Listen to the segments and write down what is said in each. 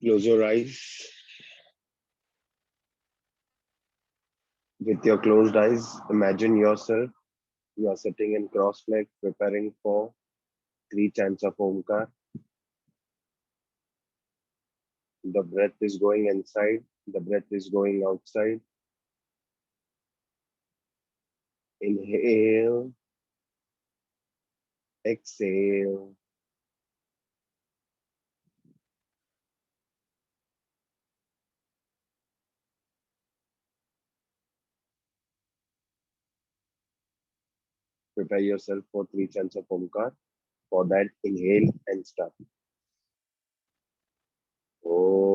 Close your eyes. With your closed eyes, imagine yourself. You are sitting in cross leg, preparing for 3 chants of Omkar. The breath is going inside, the breath is going outside. Inhale, exhale. Prepare yourself for 3 chants of Omkar. For that, inhale and start. Om.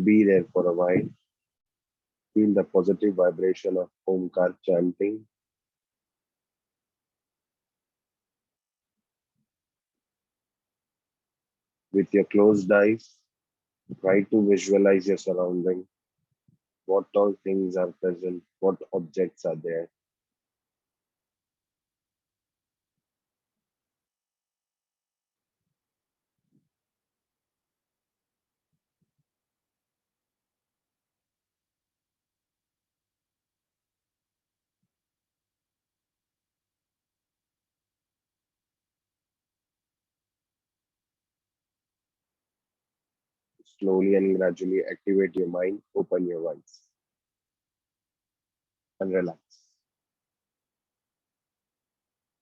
Be there for a while. Feel the positive vibration of Omkar chanting. With your closed eyes, try to visualize your surrounding. What all things are present? What objects are there? Slowly and gradually activate your mind, open your eyes, and relax.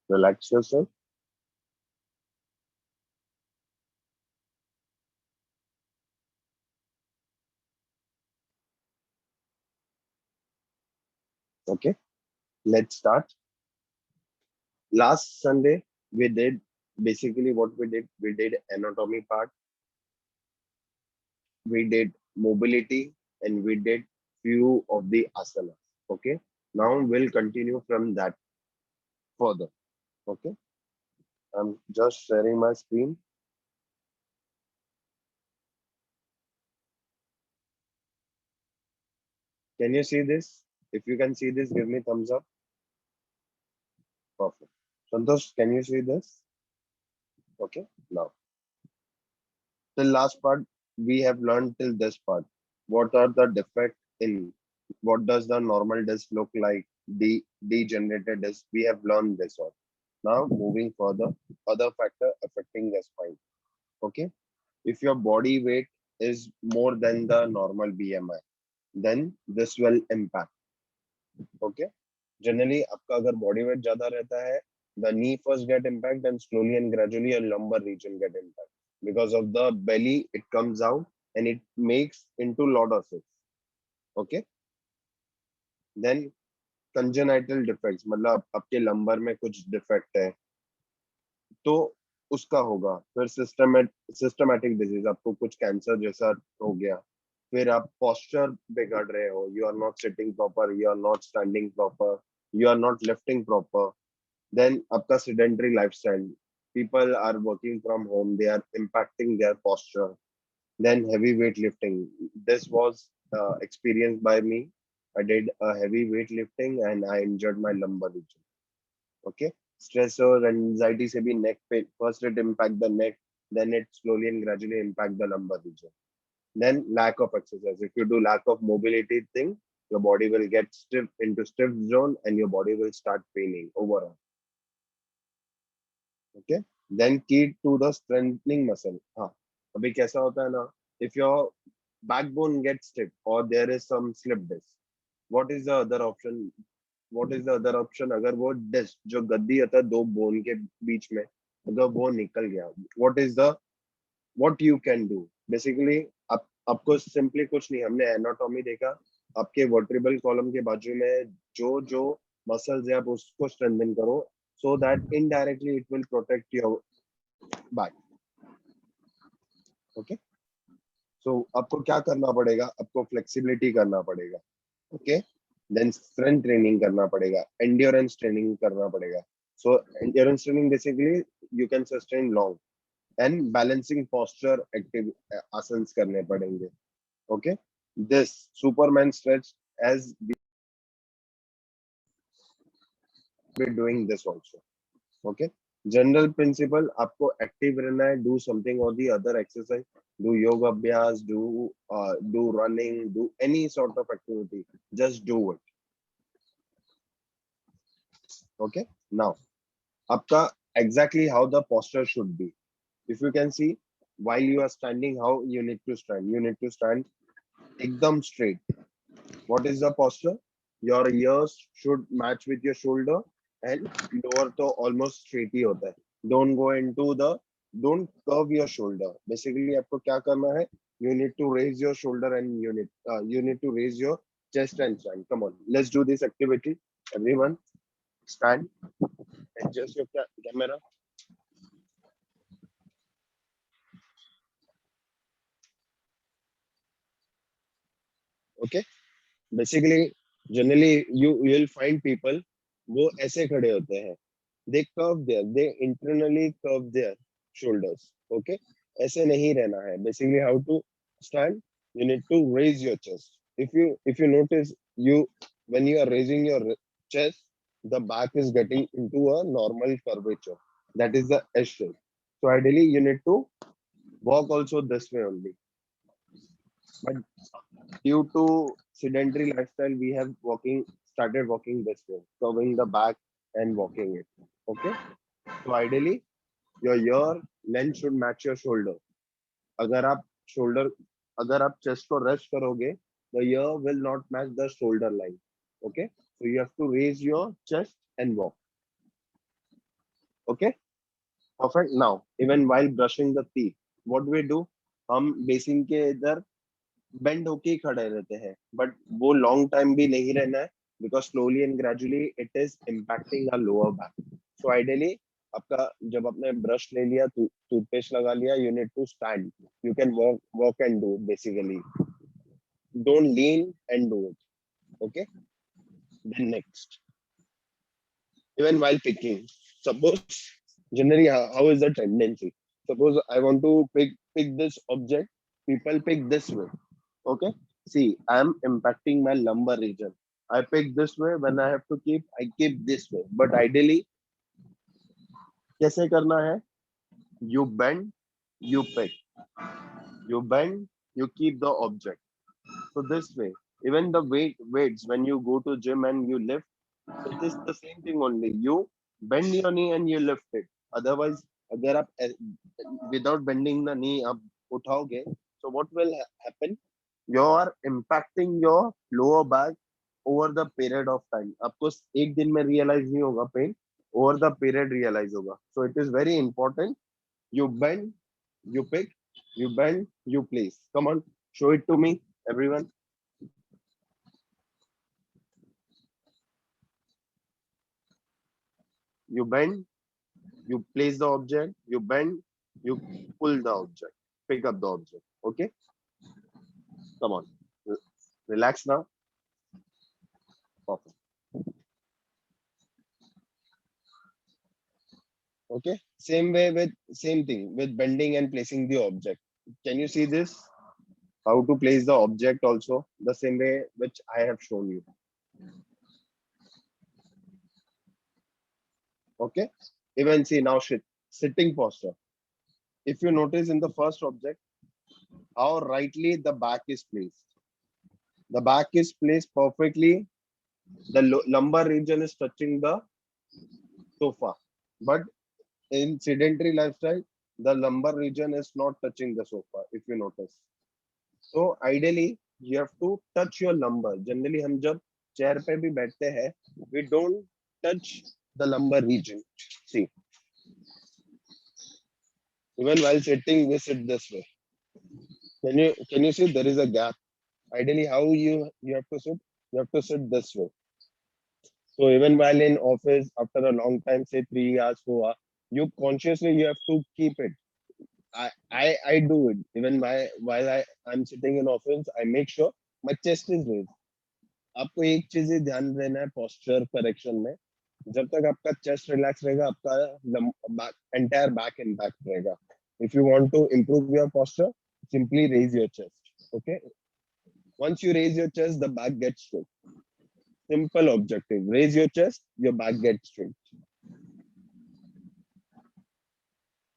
Relax yourself. Okay, let's start. Last Sunday, we did basically what we did anatomy part, we did mobility, and we did few of the asanas. Okay, now we'll continue from that further. Okay, I'm just sharing my screen. Can you see this? If you can see this, give me thumbs up. Perfect. Santosh, can you see this? Okay, now till last part we have learned till this part. What are the defect in what does the normal disc look like? The degenerated disc. We have learned this all. Now moving further, other factor affecting the spine. Okay, if your body weight is more than the normal BMI, then this will impact. Okay, generally आपका अगर body weight ज़्यादा रहता है, the knee first get impact and slowly and gradually your lumbar region get impact. Because of the belly, it comes out and it makes into lordosis. Okay, then congenital defects मतलब आपके lumbar में कुछ defect है तो उसका होगा. फिर systematic disease, आपको कुछ कैंसर जैसा हो गया. फिर आप पोस्चर बिगड़ रहे हो, you are not sitting proper, you are not standing proper, you are not lifting proper. Then आपका sedentary lifestyle, people are working from home, they are impacting their posture. Then heavy weight lifting, this was experienced by me. I did a heavy weight lifting and I injured my lumbar region. Okay, stress or anxiety से भी neck pain, first it impact the neck, then it slowly and gradually impact the lumbar region. Then lack of exercise, if you do lack of mobility thing, your body will get stiff into stiff zone and your body will start paining overall. Okay, then key to the strengthening muscle. हाँ, अभी कैसा होता है ना, if your backbone gets stiff or there is some slip disc, what is the other option? अगर वो disc जो गद्दी होता है दो बोन के बीच में, अगर वो निकल गया, what you can do basically, आपको सिंपली कुछ नहीं, हमने एनाटॉमी देखा, आपके वर्टेब्रल कॉलम के बाजू में जो जो मसल्स है आप उसको स्ट्रेंथन करो. so that indirectly it will protect your back. Okay. So आपको क्या करना पड़ेगा, आपको फ्लेक्सिबिलिटी करना पड़ेगा. Okay. Then strength training करना पड़ेगा, endurance training करना पड़ेगा. So endurance training basically you can sustain long, and balancing posture active asanas करने पड़ेंगे. Okay. This Superman stretch, as we doing this also. Okay. General principle, आपको active रहना है, do something or the other exercise, do yoga abhyas, do running, do any sort of activity, just do it. Okay. Now आपका exactly how the posture should be. If you can see, while you are standing, how you need to stand. You need to stand ekdam straight. What is the posture? Your ears should match with your shoulder, and lower to almost straight ही होता है. Don't go into the, don't curve your shoulder. Basically आपको क्या करना है? You need to raise your shoulder and you need to raise your chest and stand. Come on, let's do this activity. Everyone, stand. Adjust your camera. Okay. Basically, generally you will find people वो ऐसे खड़े होते हैं. They curve they internally curve their shoulders. Okay. ऐसे नहीं रहना है. Basically, how to stand? You need to raise your chest. If you notice, you when you are raising your chest, the back is getting into a normal curvature. That is the S shape. So ideally, you need to walk also this way only. But due to sedentary lifestyle, we have started walking this way, curving the back and walking it. Okay. So ideally, your ear length should match your shoulder. अगर आप shoulder, अगर आप chest को rest करोगे, the ear will not match the shoulder line. Okay. So you have to raise your chest and walk. Okay. Perfect. Now, even while brushing the teeth, what we do, हम basin के इधर bend होके ही खड़े रहते हैं, but वो long time भी नहीं रहना है, because slowly and gradually it is impacting our lower back. So ideally आपका जब आपने ब्रश ले लिया, टूथपेस्ट लगा लिया, you need to stand. You can walk and do. Basically don't lean and do it. Okay. Then next, even while picking, suppose generally how is the tendency? Suppose I want to pick this object, people pick this way. Okay. See, I am impacting my lumbar region. I pick this way. When I have to keep, I keep this way. But ideally, कैसे करना है? You bend, you pick. You bend, you keep the object. So this way, even the weights when you go to gym and you lift, it is the same thing only. You bend your knee and you lift it. Otherwise, अगर आप without bending the knee आप उठाओगे, so what will happen? You are impacting your lower back over the period of time. आपको एक दिन में realize नहीं होगा pain, over the period realize होगा. So it is very important. You bend, you pick, you bend, you place. Come on, show it to me, everyone. You bend, you place the object, you bend, you pull the object, pick up the object. Okay. Come on, relax now. Perfect. Okay. Same thing with bending and placing the object. Can you see this? How to place the object also the same way which I have shown you. Okay. Even see now sitting posture. If you notice in the first object, how rightly the back is placed. The back is placed perfectly. The lumbar region is touching the sofa. But in sedentary lifestyle, the lumbar region is not touching the sofa, if you notice. So ideally, you have to touch your lumbar. Generally, हम जब chair पे भी बैठते हैं, we don't touch the lumbar region. See, even while sitting, we sit this way. Can you see there is a gap? Ideally, how you have to sit? You have to sit this way. So even while in office, after a long time, say 3 hours, 4 hours, you consciously you have to keep it. I do it. Even while I'm sitting in office, I make sure my chest is raised. आपको एक चीज ही ध्यान देना है posture correction में. जब तक आपका chest relax रहेगा, आपका entire back impact रहेगा. If you want to improve your posture, simply raise your chest. Okay. Once you raise your chest, the back gets straight. Simple objective. Raise your chest, your back gets straight.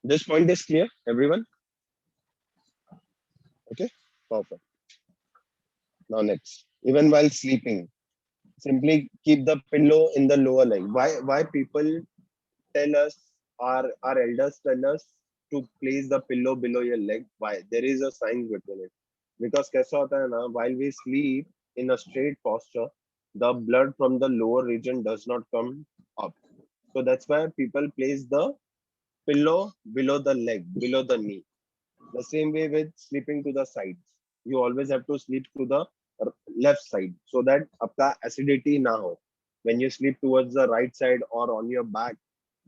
This point is clear, everyone? Okay, perfect. Now next, even while sleeping, simply keep the pillow in the lower leg. Why people tell us, our elders tell us to place the pillow below your leg? Why? There is a science between it. Because कैसा होता है ना, while we sleep in a straight posture, the blood from the lower region does not come up. So that's why people place the pillow below the leg, below the knee. The same way with sleeping to the sides. You always have to sleep to the left side so that आपका acidity ना हो. When you sleep towards the right side or on your back,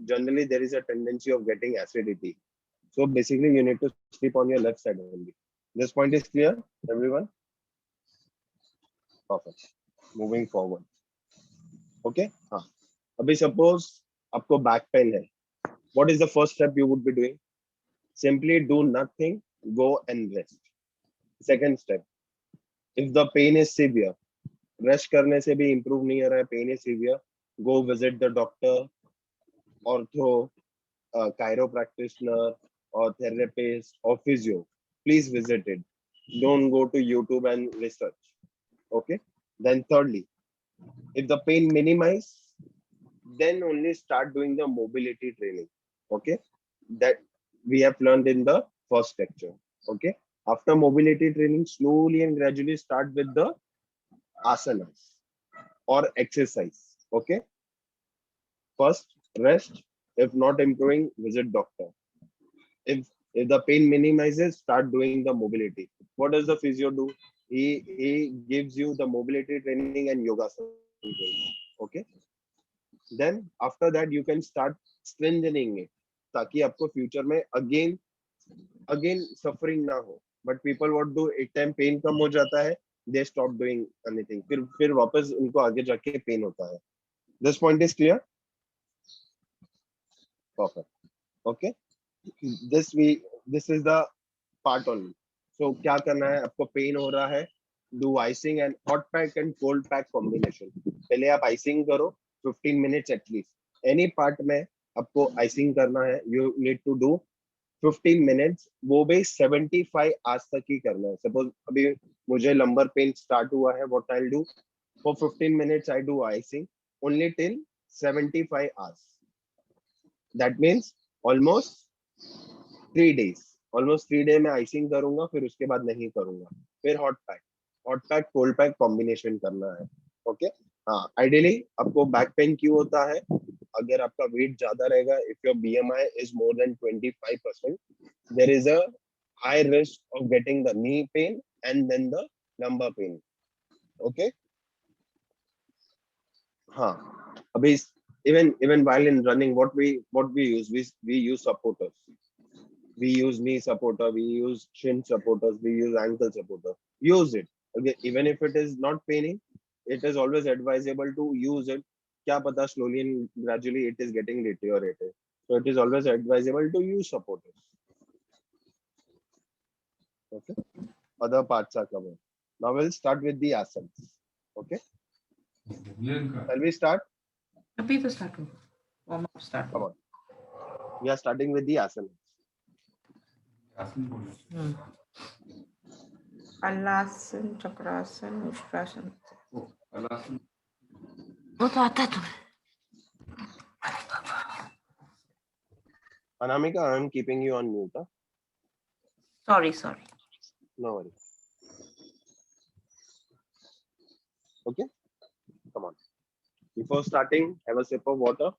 generally there is a tendency of getting acidity. So basically you need to sleep on your left side only. This point is clear, everyone? Perfect. Moving forward. Okay? हाँ. अभी suppose आपको back pain है. What is the first step you would be doing? Simply do nothing, go and rest. Second step, if the pain is severe, rest करने से भी improve नहीं हो रहा है, pain is severe, go visit the doctor, ortho, chiropractor or therapist or physio. Please visit it. Don't go to YouTube and research. Okay. Then thirdly, if the pain minimize, then only start doing the mobility training. Okay. That we have learned in the first lecture. Okay. After mobility training, slowly and gradually start with the asanas or exercise. Okay. First, rest. If not improving, visit doctor. If the pain minimizes, start doing the mobility. What does the physio do? He gives you the mobility training and yoga training. Okay. Then after that you can start strengthening it ताकि आपको future में again suffering ना हो. But people what do, एक time pen कम हो जाता है, they stop doing anything. फिर वापस उनको आगे जाके पेन होता है. This point is clear? Perfect. Okay. This is the part only. So क्या करना है, आपको पेन हो रहा है, do icing and hot pack and cold pack combination. पहले आप icing करो 15 minutes at least. Any part में आपको icing करना है, you need to do 15 minutes. वो भी 75 आवर्स तक ही करना है. Suppose अभी मुझे lumbar pain start हुआ है, what I'll do for 15 minutes I do icing only till 75 hours. That means almost 3 days. Almost 3 day में आइसिंग करूंगा, फिर उसके बाद नहीं करूंगा. फिर hot pack cold pack combination करना है. ओके. हाँ, आइडियली आपको बैक पेन क्यों होता है? अगर आपका वेट ज्यादा रहेगा, if your BMI is more than 25%, there is a high risk of getting the knee pain and then the lumbar pain. Okay. हाँ, अभी even while in running, what we use, we use supporters. We use knee supporter, we use shin supporters, we use ankle supporter. Use it. Okay, even if it is not paining, it is always advisable to use it. क्या पता slowly and gradually it is getting deteriorated. So it is always advisable to use supporters. Okay. Other parts are covered. Now we'll start with the asanas. Okay. Shall we start? अभी तो start हो, warm up start Come हो. on. We are starting with the asanas. Halasana, Chakrasana, Ushtrasana. वो तो आता है तुम्हें. Anamika, I am keeping you on mute. Huh? Sorry. No worries. Okay. Come on. Before starting, have a sip of water.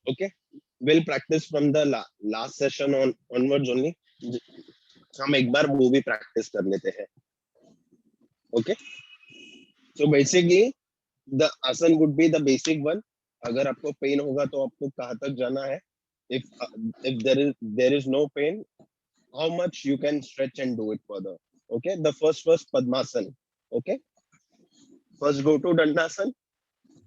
Okay. we'll practice from the last session onwards only. हम एक बार वो भी practice कर लेते हैं. Okay. So basically the asan would be the basic one. अगर आपको pain होगा तो आपको कहाँ तक जाना है? If there is no pain, how much you can stretch and do it further. Okay. The first Padmasan. Okay. First go to Dandasan.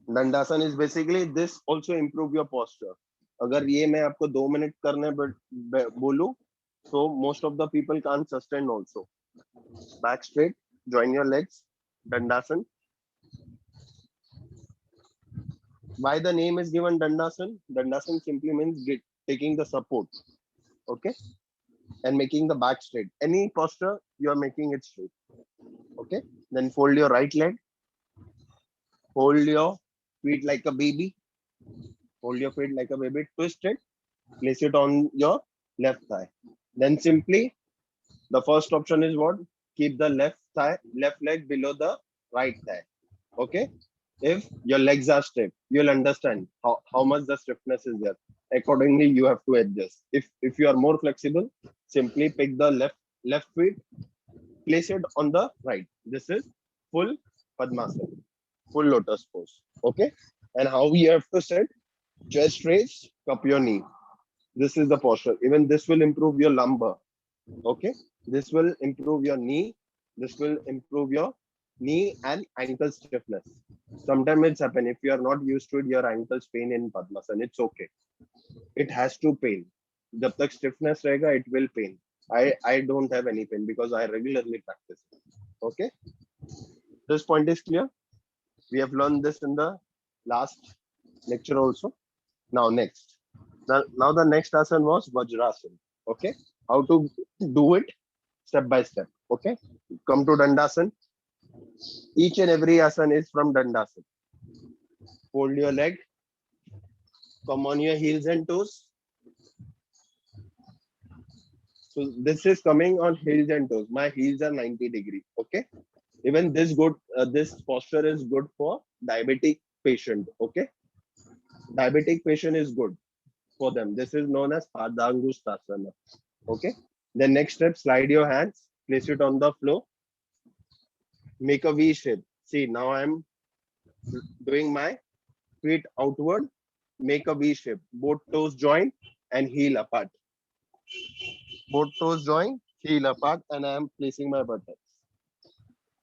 Dandasan is basically this also improve your posture. अगर ये मैं आपको 2 minute करने बोलूं so most of the people can't sustain also. Back straight, join your legs, Dandasan. Why the name is given Dandasan? Dandasan simply means taking the support, okay, and making the back straight. Any posture, you are making it straight, okay. Then fold your right leg, hold your feet like a baby, hold your feet like a baby, twist it, place it on your left thigh. Then simply, the first option is what? Keep the left leg below the right thigh, okay. If your legs are stiff, you'll understand how much the stiffness is there. Accordingly, you have to adjust. If you are more flexible, simply pick the left feet, place it on the right. This is full Padmasana, full lotus pose. Okay. And how we have to sit? Chest raise, cup your knee. This is the posture. Even this will improve your lumbar. Okay. This will improve your knee. This will improve your knee and ankle stiffness. Sometimes it's happen if you are not used to it, your ankles pain in Padmasana. It's okay. It has to pain. जब तक stiffness रहेगा, it will pain. I don't have any pain because I regularly practice. Okay. This point is clear. We have learned this in the last lecture also. Now next. Now the next asana was Vajrasana. Okay. How to do it step by step. Okay. Come to Dandasana. Each and every asana is from Dandasana. Fold your leg. Come on your heels and toes. So this is coming on heels and toes. My heels are 90 degrees. Okay. Even this posture is good for diabetic patient. Okay. Diabetic patient is good for them. This is known as Padangusthasana. Okay. The next step, slide your hands, place it on the floor. Make a V shape. See, now I'm doing my feet outward. Make a V shape. Both toes join and heel apart. Both toes join, heel apart, and I am placing my buttocks.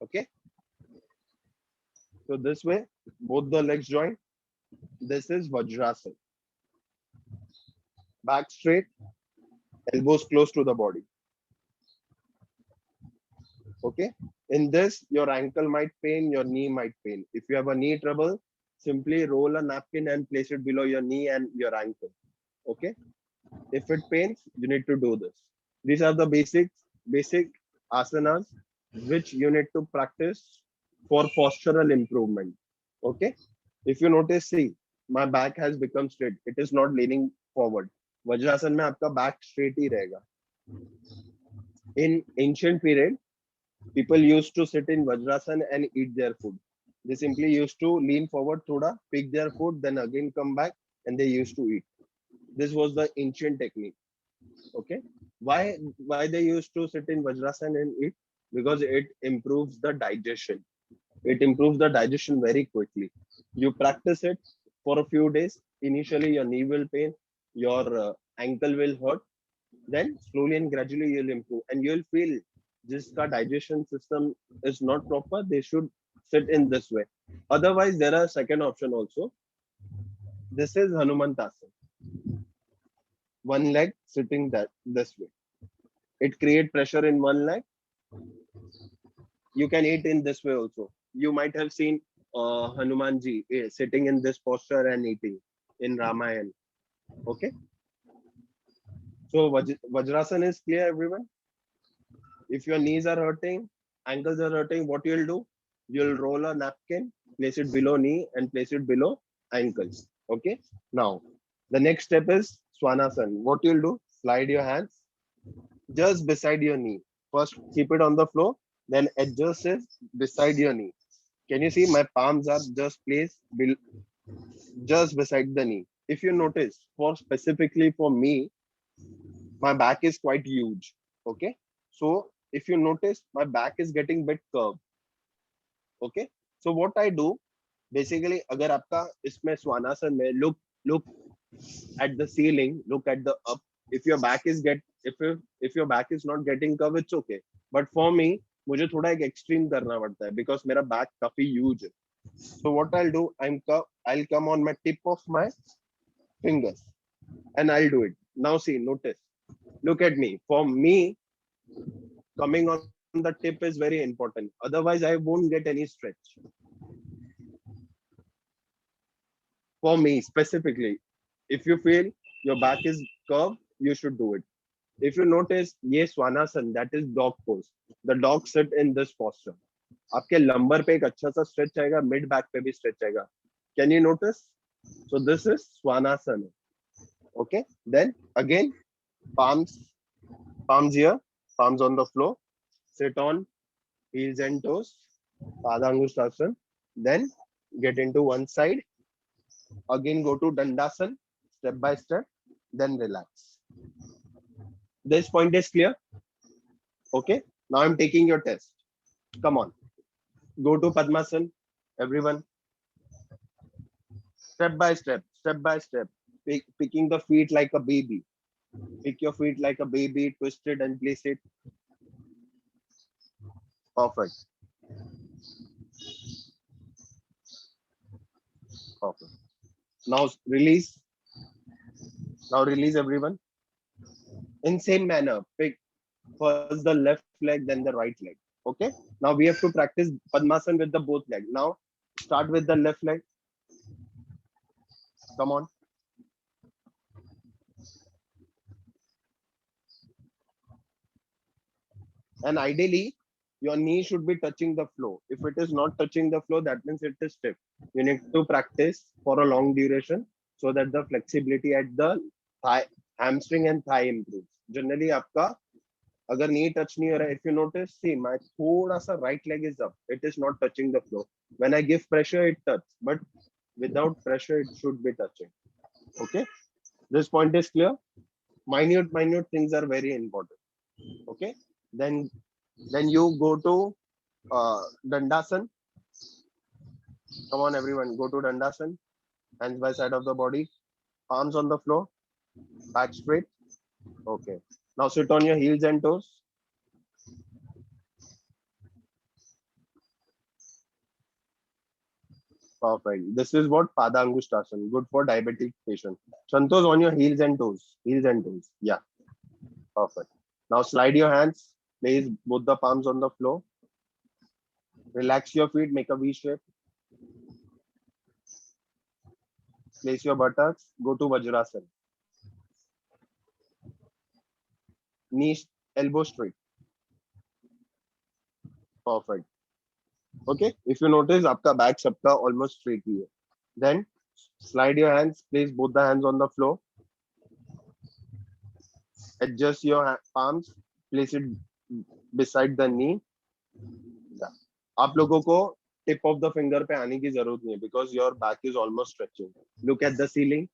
Okay. So this way, both the legs join. This is Vajrasana. Back straight, elbows close to the body. Okay. In this, your ankle might pain, your knee might pain. If you have a knee trouble, simply roll a napkin and place it below your knee and your ankle. Okay. If it pains, you need to do this. These are the basic asanas which you need to practice for postural improvement. Okay. If you notice, see, my back has become straight. It is not leaning forward. Vajrasana में आपका back straight ही रहेगा. In ancient period, people used to sit in Vajrasana and eat their food. They simply used to lean forward, thoda, pick their food, then again come back, and they used to eat. This was the ancient technique. Okay. Why they used to sit in Vajrasana and eat? Because it improves the digestion. It improves the digestion very quickly. You practice it for a few days. Initially, your knee will pain, your ankle will hurt. Then slowly and gradually you'll improve, and you'll feel this digestion system is not proper. They should sit in this way. Otherwise, there are second option also. This is Hanumantasana. One leg sitting this way. It creates pressure in one leg. You can eat in this way also. You might have seen Hanumanji sitting in this posture and eating in Ramayana. Okay. So Vajrasana is clear, everyone. If your knees are hurting, ankles are hurting, what you'll do? You'll roll a napkin, place it below knee and place it below ankles. Okay. Now, the next step is Svanasana. What you'll do? Slide your hands just beside your knee. First, keep it on the floor, then adjust it beside your knee. Can you see my palms are just placed just beside the knee? if you notice, for specifically for me, my back is quite huge. Okay, so if you notice, my back is getting bit curved. Okay, so what I do basically, अगर आपका इसमें स्वानासन में look at the ceiling, look at the up. If your back is if your back is not getting curved, it's okay. But for me, मुझे थोड़ा एक extreme करना पड़ता है because मेरा back काफी huge है. So what I'll do, I'll come on my tip of my fingers and I'll do it. Now see, notice, look at me. For me, coming on the tip is very important. Otherwise, I won't get any stretch. For me specifically, if you feel your back is curved, you should do it. If you notice, ये Svanasana, that is dog pose. The dog sit in this posture. आपके lumbar पे एक अच्छा सा stretch आएगा, mid back पे भी stretch आएगा. Can you notice? So this is Svanasana. Okay. Then again, palms here, palms on the floor. Sit on heels and toes. Padangusthasana. Then get into one side. Again go to Dandasana, step by step. Then relax. This point is clear? Okay. Now I'm taking your test. Come on. Go to Padmasana, everyone. Step by step, step by step. Picking the feet like a baby. Pick your feet like a baby, twist it and place it. Perfect. Perfect. Now release. Now release everyone. In same manner, pick first the left leg, then the right leg. Okay. Now we have to practice Padmasana with the both leg. Now start with the left leg. Come on. And ideally, your knee should be touching the floor. If it is not touching the floor, that means it is stiff. You need to practice for a long duration so that the flexibility at the thigh, hamstring and thigh improves. Generally, आपका अगर knee touch नहीं हो रहा, if you notice, see my थोड़ा सा right leg is up. It is not touching the floor. When I give pressure, it touches. But without pressure, it should be touching. Okay. This point is clear. Minute things are very important. Okay. Then you go to Dandasana. Come on, everyone, go to Dandasana. Hands by side of the body, arms on the floor, back straight. Okay. Now sit on your heels and toes. Perfect. This is what Padangusthasana, good for diabetic patients. Santosh, on your heels and toes. Heels and toes. Yeah. Perfect. Now slide your hands. Place both the palms on the floor. Relax your feet. Make a V shape. Place your buttocks. Go to Vajrasana. Knees, elbow straight. Perfect. Okay. If you notice, आपका back सबका almost straight ही है. Then slide your hands. Place both the hands on the floor. Adjust your palms. Place it beside the knee. Yeah. आप लोगों को tip of the finger पे आने की जरूरत नहीं है because your back is almost stretching. Look at the ceiling.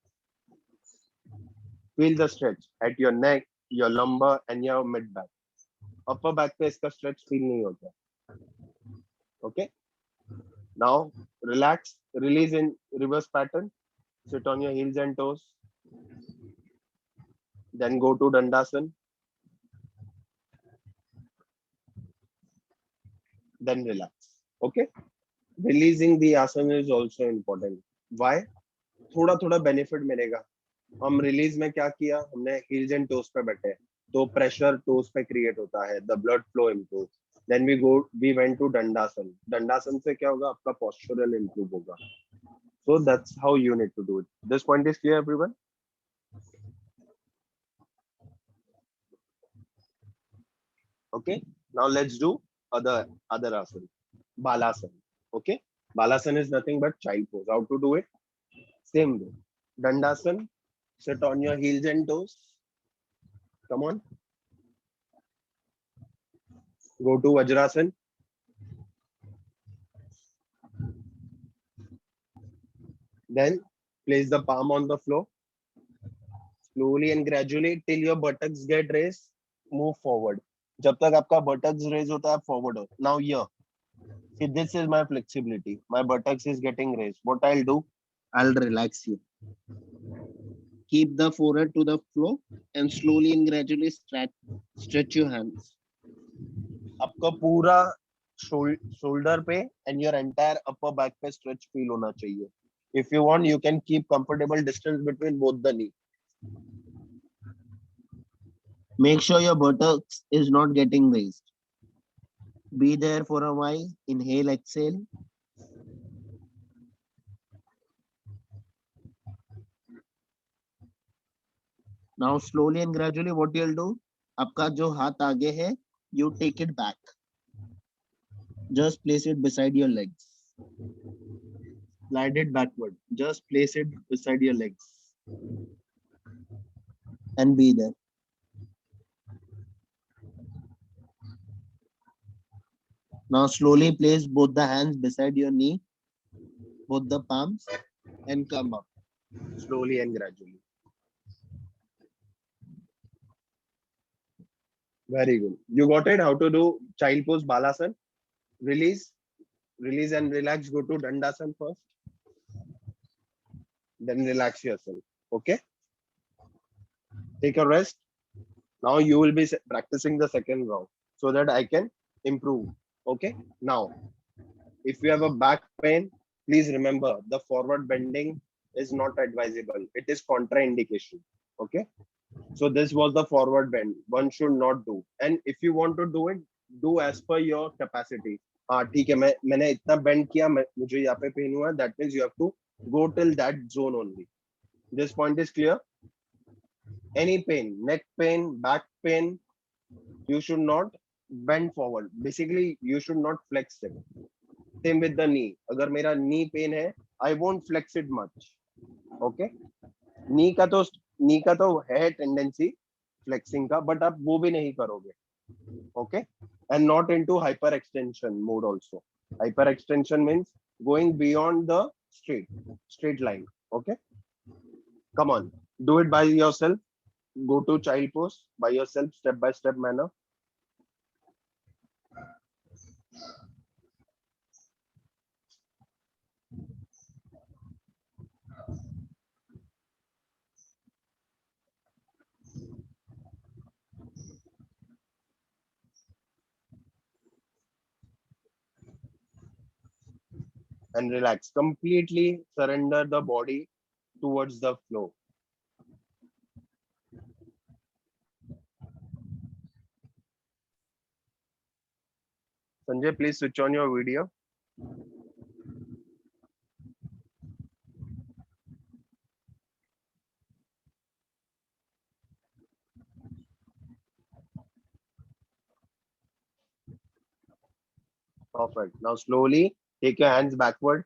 Feel the stretch at your neck, your lumbar and your mid back. Upper back पे इसका stretch feel नहीं होता. Okay. Now relax, release in reverse pattern. Sit on your heels and toes. Then go to Dandasana. Then relax. Okay. Releasing the asana is also important. Why? थोड़ा थोड़ा benefit मिलेगा. हम release में क्या किया, हमने heels and toes पे बैठे तो प्रेशर टोज पे क्रिएट होता है, the blood flow improve. Then we went to Dandasana. Dandasana से क्या होगा, आपका पोस्चरल इम्प्रूव होगा. So that's how you need to do it. This point is clear everyone? Okay, now let's do other asana. Balasana. Okay, Balasana is nothing but child pose. How to do it? Same way. Dandasana. Sit on your heels and toes. Come on. Go to Vajrasana. Then Place the palm on the floor. Slowly and gradually till your buttocks get raised. Move forward. जब तक आपका buttocks raise होता है, आप forward हो. Now here. See, this is my flexibility. My buttocks is getting raised. What I'll do, I'll relax you. Keep the forehead to the floor and slowly and gradually stretch your hands. आपका पूरा shoulder पे and your entire upper back पे stretch feel होना चाहिए. If you want, you can keep comfortable distance between both the knee. Make sure your buttocks is not getting raised. Be there for a while. Inhale, exhale. Now slowly and gradually what you'll do, आपका जो हाथ आगे है, you take it back. Just place it beside your legs. Slide it backward. Just place it beside your legs. And be there. Now slowly place both the hands beside your knee, both the palms, and come up. Slowly and gradually. Very good. You got it? How to do child pose Balasana? Release and relax. Go to Dandasana first. Then relax yourself. Okay? Take a rest. Now you will be practicing the second round so that I can improve. Okay? Now, if you have a back pain, please remember the forward bending is not advisable. It is contraindication. Okay? So this was the forward bend. One should not do. And if you want to do it, do as per your capacity. हाँ ठीक है, मैंने इतना bend किया, मुझे यहाँ पे pain हुआ. That means you have to go till that zone only. This point is clear. Any pain, neck pain, back pain, you should not bend forward. Basically, you should not flex it. Same with the knee. अगर मेरा knee pain है, I won't flex it much. Okay? Knee का तो है tendency flexing का, but आप वो भी नहीं करोगे. Okay? And not into hyperextension mode also. Hyperextension means going beyond the straight line. Okay? Come on, do it by yourself. Go to child pose by yourself, step by step manner. And relax. Completely surrender the body towards the flow. Sanjay, please switch on your video. Perfect. Now slowly take your hands backward.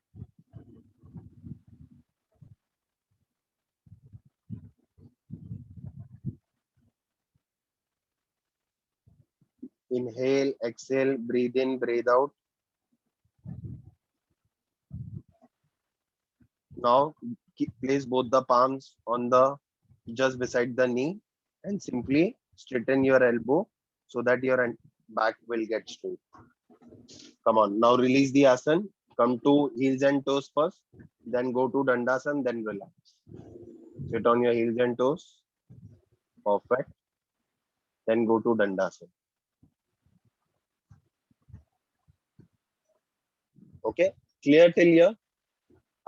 Inhale, exhale, breathe in, breathe out. Now place both the palms on the just beside the knee and simply straighten your elbow so that your back will get straight. Come on, now release the asana. Come to heels and toes first, then go to Dandasana, then relax. Sit on your heels and toes. Perfect. Then go to Dandasana. Okay, clear till here?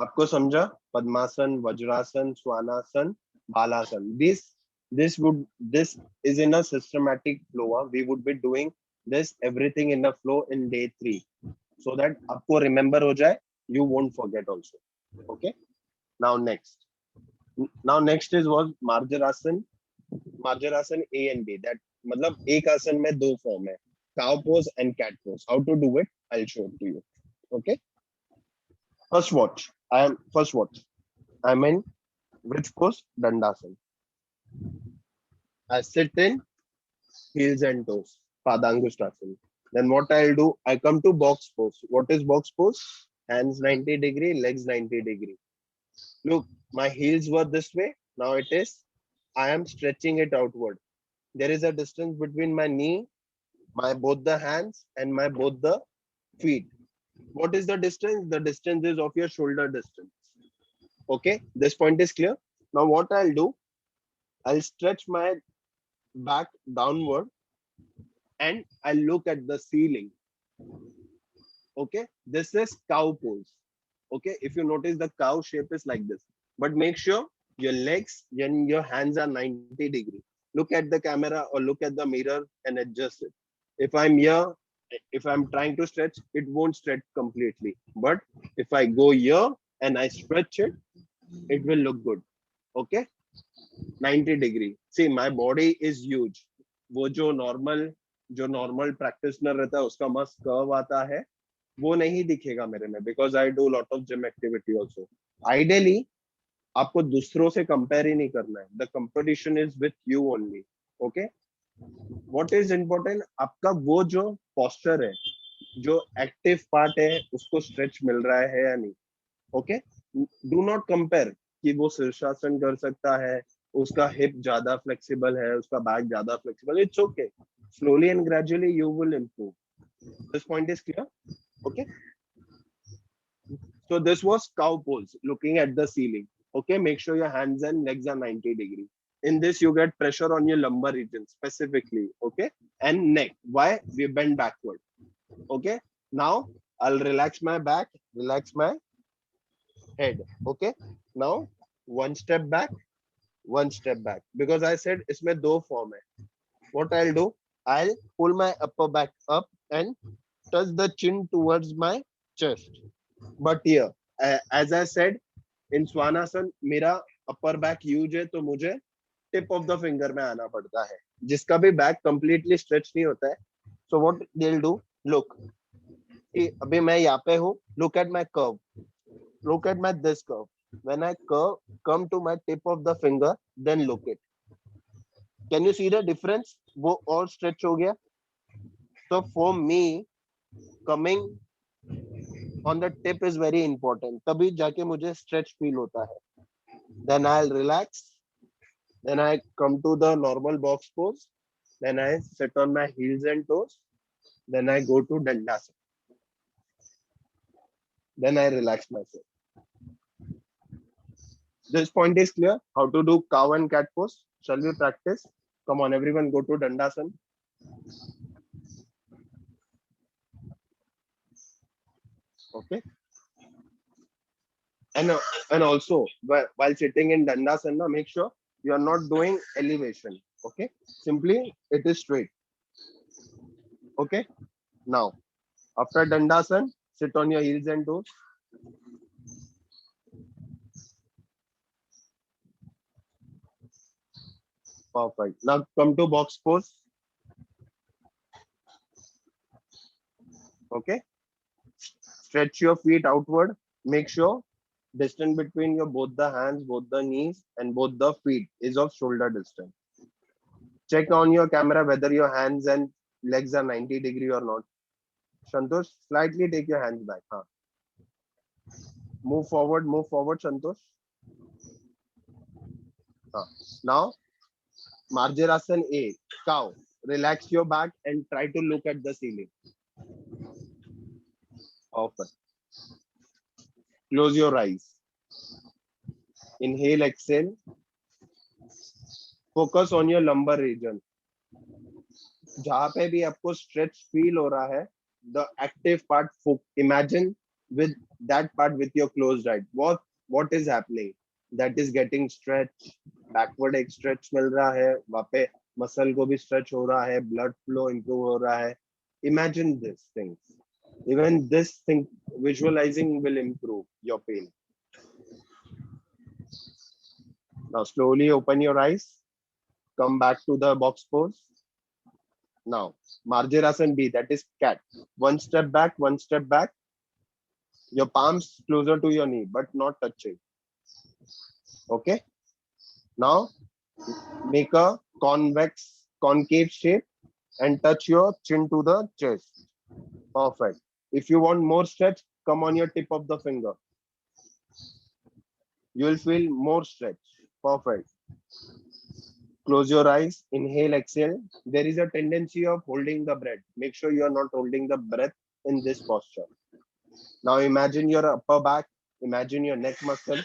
आपको समझा? Padmasan, Vajrasan, Swanasana, Balasana. This is in a systematic flow. We would be doing this everything in a flow in day 3, so that आपको remember हो जाए, you won't forget also. Okay. Now next is was Marjarasana. Marjarasana A and B. That मतलब एक आसन में दो form है, cow pose and cat pose. How to do it? I'll show it to you. Okay. First watch. I'm in which pose? Dandasana. I sit in heels and toes. Padangusthasana. Then what I'll do? I come to box pose. What is box pose? Hands 90 degree, legs 90 degree. Look, my heels were this way. Now it is, I am stretching it outward. There is a distance between my knee, my both the hands, and my both the feet. What is the distance? The distance is of your shoulder distance. Okay, this point is clear. Now what I'll do, I'll stretch my back downward and I'll look at the ceiling. Okay, this is cow pose. Okay, if you notice, the cow shape is like this, but make sure your legs and your hands are 90 degree. Look at the camera or look at the mirror and adjust it. If I'm here, if I'm trying to stretch, it won't stretch completely. But if I go here and I stretch it, it will look good. Okay, 90 degree. See, my body is huge. वो जो normal practitioner रहता है उसका मस्त curve आता है, वो नहीं दिखेगा मेरे में, because I do lot of gym activity also. Ideally आपको दूसरों से कंपेयर ही नहीं करना है. The competition is with you only. Okay, what is important, आपका वो जो पोस्चर है, जो एक्टिव पार्ट है, उसको स्ट्रेच मिल रहा है या नहीं. ओके, डू नॉट कंपेयर कि वो शीर्षासन कर सकता है, उसका हिप ज्यादा फ्लेक्सिबल है, उसका बैक ज्यादा flexible. It's okay, slowly and gradually you will improve. This point is clear. Okay, so this was cow pose, looking at the ceiling. Okay, make sure your hands and legs are 90 degree. In this you get pressure on your lumbar region specifically. Okay, and neck. Why? We bend backward. Okay, now I'll relax my back, relax my head. Okay, now one step back, one step back, because I said इसमें दो form है. What I'll do, I'll pull my upper back up and touch the chin towards my chest. But here, as I said, in Swanasana, मेरा upper back huge है, तो मुझे tip of the finger में आना पड़ता है, जिसका भी back completely stretch नहीं होता है. So what they'll do, look, अभी मैं यहाँ पे हूँ, look at my curve, look at my this curve. When I come to my tip of the finger, then look it. Can you see the difference? वो और stretch हो गया. So for me, coming on the tip is very important. तभी जाके मुझे stretch feel होता है. Then I'll relax. Then I come to the normal box pose. Then I sit on my heels and toes. Then I go to Dandasana. Then I relax myself. This point is clear. How to do cow and cat pose? Shall we practice? Come on, everyone, go to Dandasana. Okay. And also, while sitting in Dandasana, make sure you are not doing elevation. Okay. Simply, it is straight. Okay. Now, after Dandasana, sit on your heels and toes. Perfect. Now come to box pose. Okay. Stretch your feet outward. Make sure distance between your both the hands, both the knees, and both the feet is of shoulder distance. Check on your camera whether your hands and legs are 90 degree or not. Santosh, slightly take your hands back. Huh? Move forward, Santosh. Huh. Now, Marjarasana A, cow. Relax your back and try to look at the ceiling. Perfect. Close your eyes. Inhale, exhale. Focus on your lumbar region. जहाँ पे भी आपको stretch feel हो रहा है, the active part, imagine with that part with your closed eyes. What is happening? That is getting stretch. Backward एक stretch मिल रहा है, वहाँ पे muscle को भी stretch हो रहा है, blood flow improve हो रहा है. Imagine these things. Even this thing, visualizing will improve your pain. Now slowly open your eyes. Come back to the box pose. Now, Marjarasana B, that is cat. One step back, one step back. Your palms closer to your knee, but not touching. Okay. Now, make a concave shape and touch your chin to the chest. Perfect. If you want more stretch, come on your tip of the finger. You will feel more stretch. Perfect. Close your eyes, inhale, exhale. There is a tendency of holding the breath. Make sure you are not holding the breath in this posture. Now imagine your upper back, imagine your neck muscle.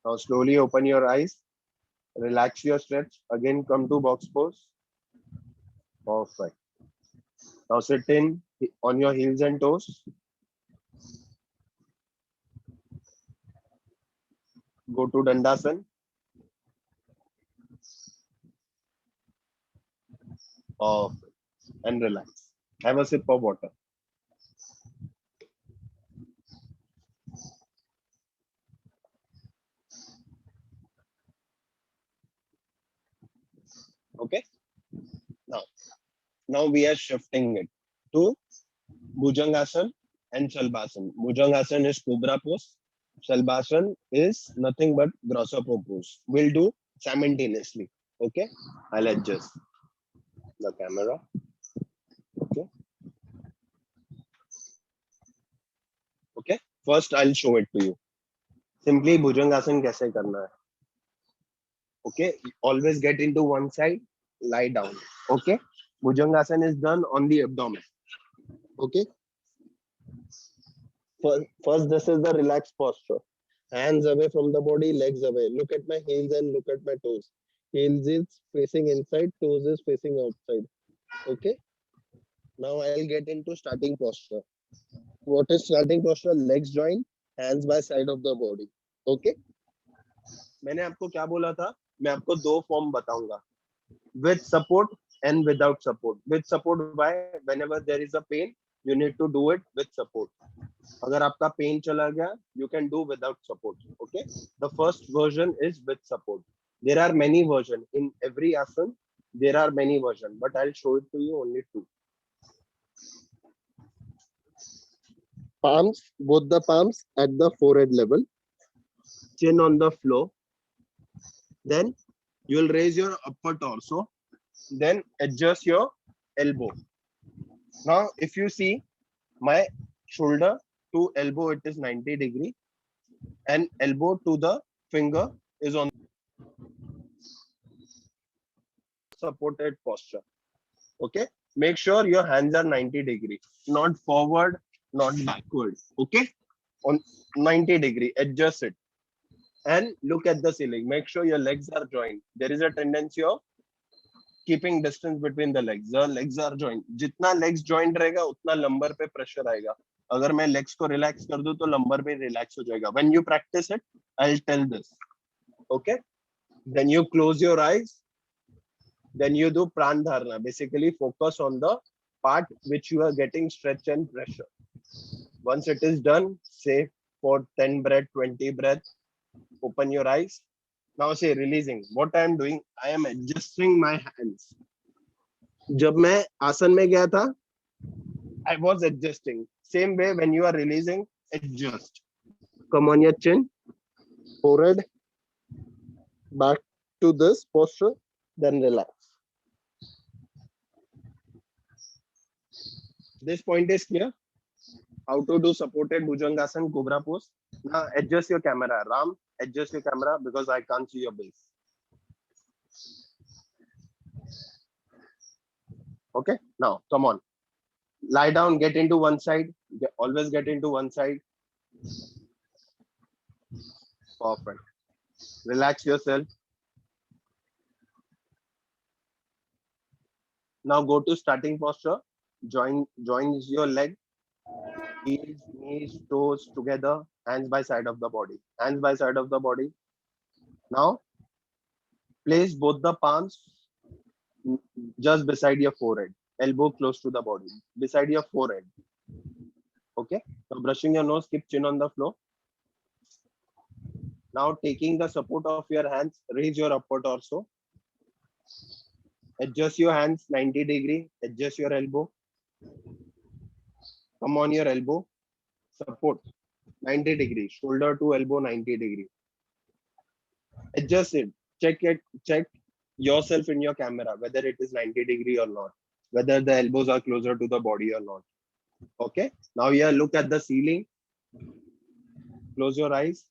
Now slowly open your eyes, relax your stretch. Again, come to box pose. Perfect. Now sit in on your heels and toes. Go to Dandasan. Perfect. And relax. Have a sip of water. Okay. Now we are shifting it to Bhujangasana and Shalbhasan. Bhujangasana is Cobra pose. Shalbhasan is nothing but grasshopper pose. We'll do simultaneously. Okay. I'll adjust the camera. Okay. Okay. First, I'll show it to you. Simply Bhujangasana kaise karna hai. Okay. Always get into one side. Lie down. Okay. Bhujangasana is done on the abdomen. Okay. First, this is the relaxed posture. Hands away from the body, legs away. Look at my heels and look at my toes. Heels is facing inside, toes is facing outside. Okay. Now I'll get into starting posture. What is starting posture? Legs join, hands by side of the body. Okay. मैंने आपको क्या बोला था? मैं आपको दो form बताऊंगा. With support and without support. With support, why? Whenever there is a pain, you need to do it with support. अगर आपका पेन चला गया, you can do without support. Okay. The first version is with support. There are many versions in every asana. There are many versions, but I'll show it to you only two. Palms, both the palms at the forehead level, chin on the floor. Then you will raise your upper torso. Then adjust your elbow. Now, if you see my shoulder to elbow, it is 90 degree, and elbow to the finger is on supported posture. Okay. Make sure your hands are 90 degree, not forward, not backward. Okay. On 90 degree, adjust it. And look at the ceiling. Make sure your legs are joined. There is a tendency of keeping distance between the legs. The legs are joined. जितना legs joined रहेगा उतना lumbar पे pressure आएगा. अगर मैं legs को relax कर दूं तो lumbar भी relax हो जाएगा. When you practice it, I'll tell this. Okay. Then you close your eyes. Then you do pran dharana. Basically, focus on the part which you are getting stretch and pressure. Once it is done, say for 10 breath, 20 breath, open your eyes. Now say releasing. What I am doing, I am adjusting my hands. जब मैं आसन में गया था, I was adjusting. Same way when you are releasing, adjust. Come on your chin, forehead, back to this posture, then relax. This point is clear. How to do supported Bhujangasana Cobra pose. Now adjust your camera. Ram, adjust your camera because I can't see your base. Okay. Now come on. Lie down. Get into one side. Always get into one side. Perfect. Relax yourself. Now go to starting posture. Join your leg. Heels, knees, toes together. Hands by side of the body. Hands by side of the body. Now place both the palms just beside your forehead. Elbow close to the body. Beside your forehead. Okay. So brushing your nose, keep chin on the floor. Now taking the support of your hands, raise your upper torso. Adjust your hands 90 degree. Adjust your elbow. Come on your elbow. Support 90 degree. Shoulder to elbow 90 degree. Adjust it. Check it. Check yourself in your camera, whether it is 90-degree or not, whether the elbows are closer to the body or not. Okay. Now here, look at the ceiling. Close your eyes.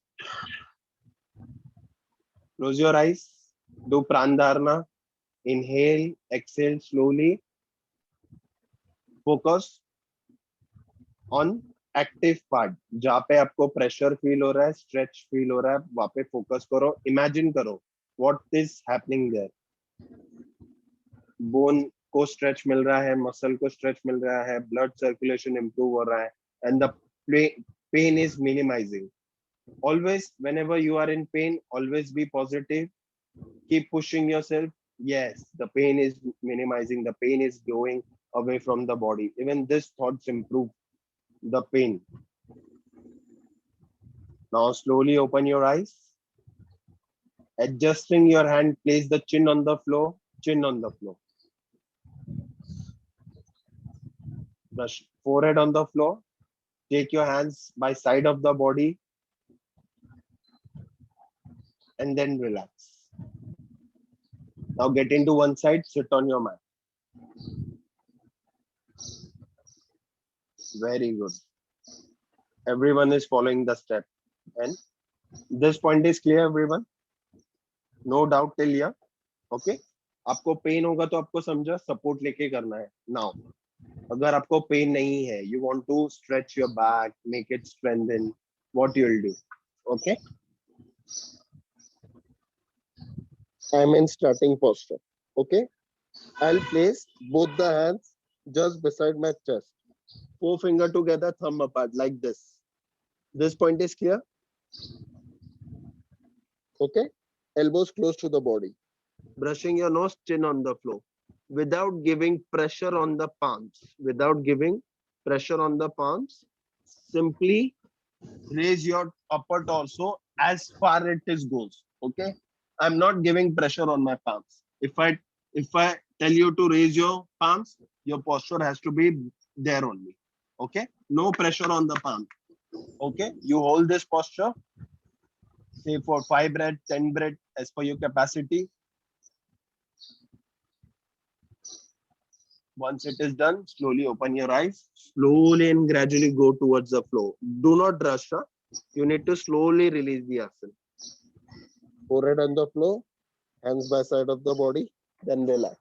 Close your eyes. Do Pranadharana. Inhale, exhale slowly. Focus on active part, जहाँ पे आपको pressure feel हो रहा है, stretch feel हो रहा है, वहां पे फोकस करो. इमेजिन करो what is happening there. Bone को स्ट्रेच मिल रहा है, मसल को स्ट्रेच मिल रहा है, ब्लड सर्कुलेशन इंप्रूव हो रहा है, and the pain is minimising. Always, whenever you are in pain, always be positive. Keep pushing yourself. Yes, the pain is minimizing. The pain is going away from the body. Even these thoughts improve the pain. Now slowly open your eyes. Adjusting your hand, place the chin on the floor. Chin on the floor. Brush forehead on the floor. Take your hands by side of the body. And then relax. Now get into one side, sit on your mat. Very good. Everyone is following the step. And this point is clear, everyone? No doubt till here. Okay? आपको pen होगा तो आपको समझा support लेके करना है. Now अगर आपको पेन नहीं है, you want to stretch your back, make it strengthen, what you'll do? Okay? I'm in starting posture. Okay? I'll place both the hands just beside my chest. 4 fingers together, thumb apart, like this. This point is clear? Okay? Elbows close to the body. Brushing your nose, chin on the floor. Without giving pressure on the palms. Without giving pressure on the palms. Simply raise your upper torso as far it is goes. Okay? I'm not giving pressure on my palms. If I tell you to raise your palms, your posture has to be there only. Okay? No pressure on the palm. Okay? You hold this posture, say for 5 breaths, 10 breaths, as per your capacity. Once it is done, slowly open your eyes. Slowly and gradually go towards the flow. Do not rush. Huh? You need to slowly release the asana. Forehead on the floor, hands by side of the body, then relax.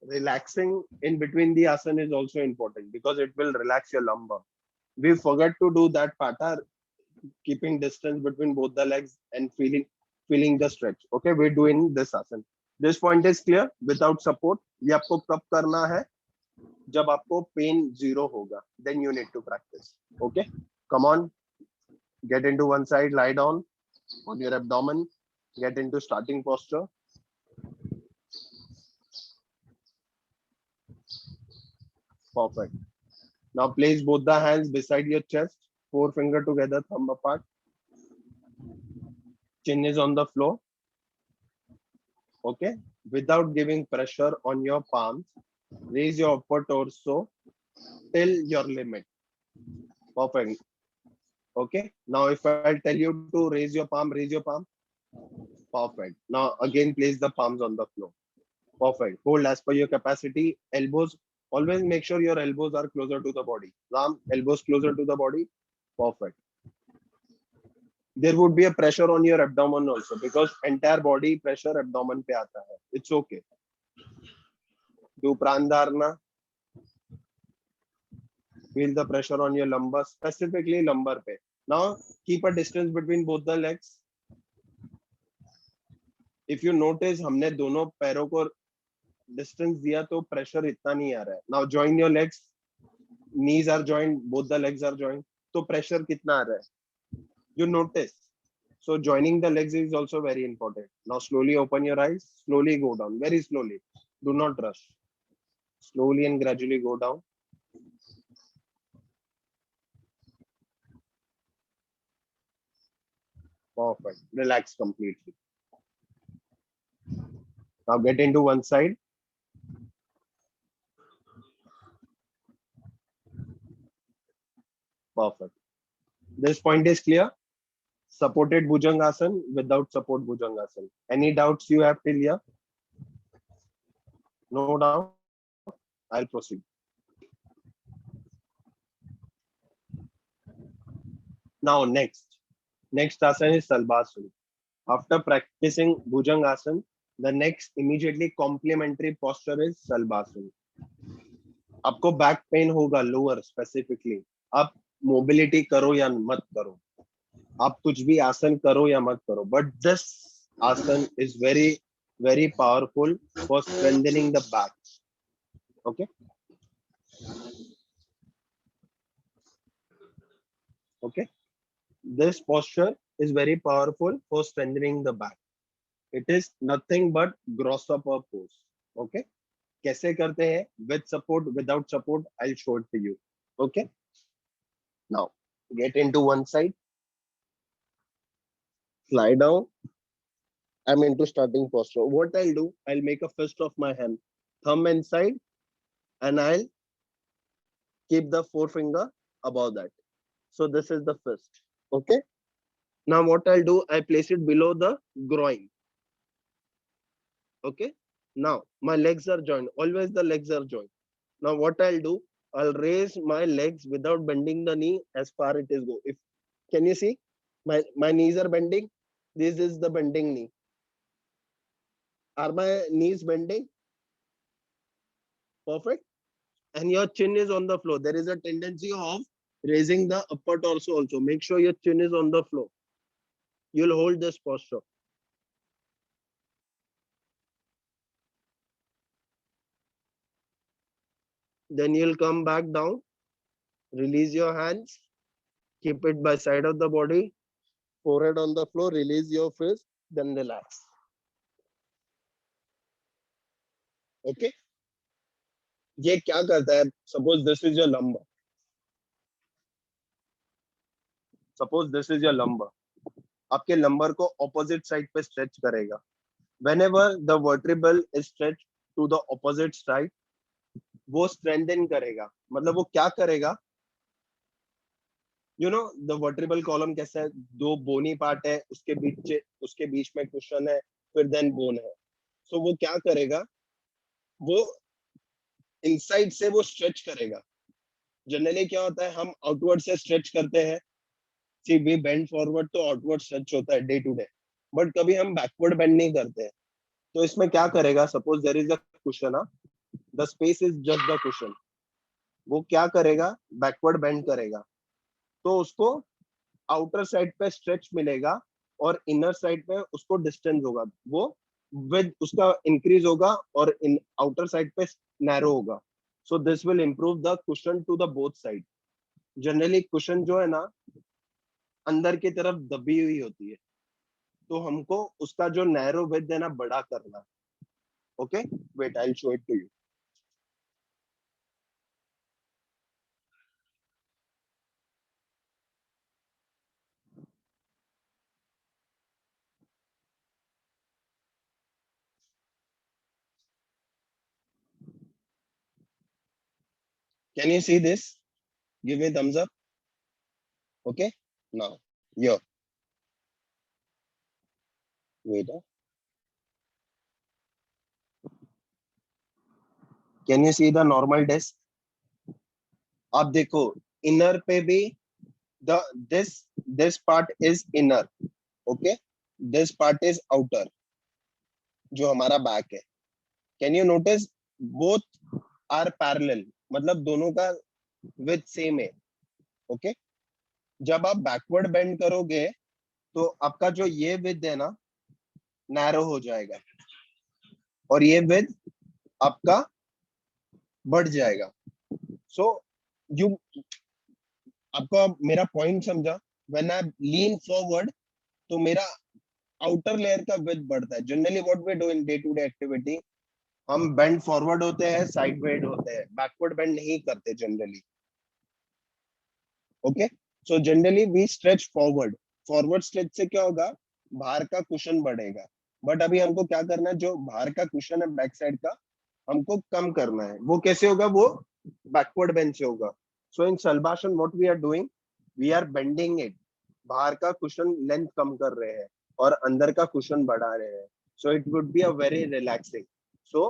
Relaxing in between the asana is also important because it will relax your lumbar. We forget to do that part, keeping distance between both the legs and feeling the stretch. Okay, we're doing this asana. This point is clear. Without support, ये आपको कब करना है? जब आपको pain zero होगा. Then you need to practice. Okay, come on. Get into one side, lie down on your abdomen. Get into starting posture. Perfect. Now place both the hands beside your chest, 4 fingers together, thumb apart. Chin is on the floor. Okay. Without giving pressure on your palms, raise your upper torso till your limit. Perfect. Okay. Now if I tell you to raise your palm, raise your palm. Perfect. Now again place the palms on the floor. Perfect. Hold as per your capacity. Elbows. Always make sure your elbows are closer to the body. Ram, elbows closer to the body. Perfect. There would be a pressure on your abdomen also because entire body pressure abdomen pe aata hai. It's okay. Do Pranadharana. Feel the pressure on your lumbar, specifically lumbar pe. Now keep a distance between both the legs. If you notice, हमने दोनों पैरों को distance दिया तो pressure इतना नहीं आ रहा है. Now join your legs. Knees are joined, both the legs are joined. तो pressure कितना आ रहा है? You notice. So joining the legs is also very important. Now slowly open your eyes. Slowly go down. Very slowly. Do not rush. Slowly and gradually go down. Perfect. Relax completely. Now get into one side. Perfect. This point is clear. supported Bhujangasana, without support Bhujangasana. Any doubts you have till here? No doubt. I'll proceed. Now next asana is Salbhasana. After practicing Bhujangasana, the next immediately complementary posture is Salbhasana. आपको back pain होगा lower specifically, आप mobility करो या मत करो, आप कुछ भी आसन करो या मत करो, बट दिस आसन is very powerful for strengthening the back. Okay, okay, this posture is very powerful for strengthening the back. It is nothing but grasshopper pose. Okay, कैसे करते हैं? With support, without support, I'll show it to you. Okay, now get into one side, lie down. I'm into starting posture. What I'll do, I'll make a fist of my hand, thumb inside, and I'll keep the forefinger above that. So this is the fist. Okay, now what I'll do, I place it below the groin. Okay, now my legs are joined. Always the legs are joined. Now what I'll do, I'll raise my legs without bending the knee as far it is go. If can you see my knees are bending? This is the bending knee. Are my knees bending? Perfect. And your chin is on the floor. There is a tendency of raising the upper torso also. Make sure your chin is on the floor. You'll hold this posture. Then you'll come back down, release your hands, keep it by side of the body, forehead on the floor, release your fist, then relax. Okay? ये क्या करता है? Suppose this is your lumbar. Suppose this is your lumbar. आपके lumbar को opposite side पे stretch करेगा. Whenever the vertebral is stretched to the opposite side, वो strengthen करेगा. मतलब वो क्या करेगा? You know the vertebral column कैसा है? दो bony part है, उसके बीच में cushion है, फिर then bone है. So वो क्या करेगा? वो inside से वो stretch करेगा. जनरली क्या होता है, हम आउटवर्ड से स्ट्रेच करते हैं. सी वी बेंड फॉरवर्ड तो आउटवर्ड स्ट्रेच होता है डे टू डे, बट कभी हम बैकवर्ड बेंड नहीं करते हैं. तो इसमें क्या करेगा? Suppose there is a cushion, the space is just the cushion. वो क्या करेगा? बैकवर्ड बेंड करेगा, तो उसको आउटर साइड पे स्ट्रेच मिलेगा और इनर साइड पे उसको डिस्टेंस होगा, वो विद उसका इंक्रीज होगा और इन आउटर साइड पे नैरो होगा. So this will improve the cushion to the both side. Generally cushion जो है ना अंदर की तरफ दबी हुई होती है, तो हमको उसका जो नैरो विड्थ है ना बड़ा करना. Okay, wait, I'll show it to you. Can you see this? Give me thumbs up. Okay, now here. Wait. Can you see the normal desk? आप देखो इनर पे भी the this part is inner. Okay, this part is outer. जो हमारा back है. Can you notice both are parallel? मतलब दोनों का विथ सेम है. ओके, जब आप बैकवर्ड बेंड करोगे तो आपका जो ये विथ है ना नैरो हो जाएगा और ये विथ आपका बढ़ जाएगा. सो यू आपका मेरा पॉइंट समझा? व्हेन आई लीन फॉरवर्ड तो मेरा आउटर लेयर का विथ बढ़ता है. Generally what we do in day to day activity, हम बेंड फॉरवर्ड होते हैं, साइड बेंड होते हैं, बैकवर्ड बेंड नहीं करते generally. Okay, so generally we stretch forward. Forward stretch से क्या होगा? बाहर का कुशन बढ़ेगा. बट अभी हमको क्या करना है? जो बाहर का कुशन है बैक साइड का, हमको कम करना है. वो कैसे होगा? वो बैकवर्ड बेंड से होगा. So in Salabhasana what we are doing, we are bending it बाहर का कुशन लेंथ कम कर रहे हैं और अंदर का कुशन बढ़ा रहे हैं. So it would be a very relaxing. So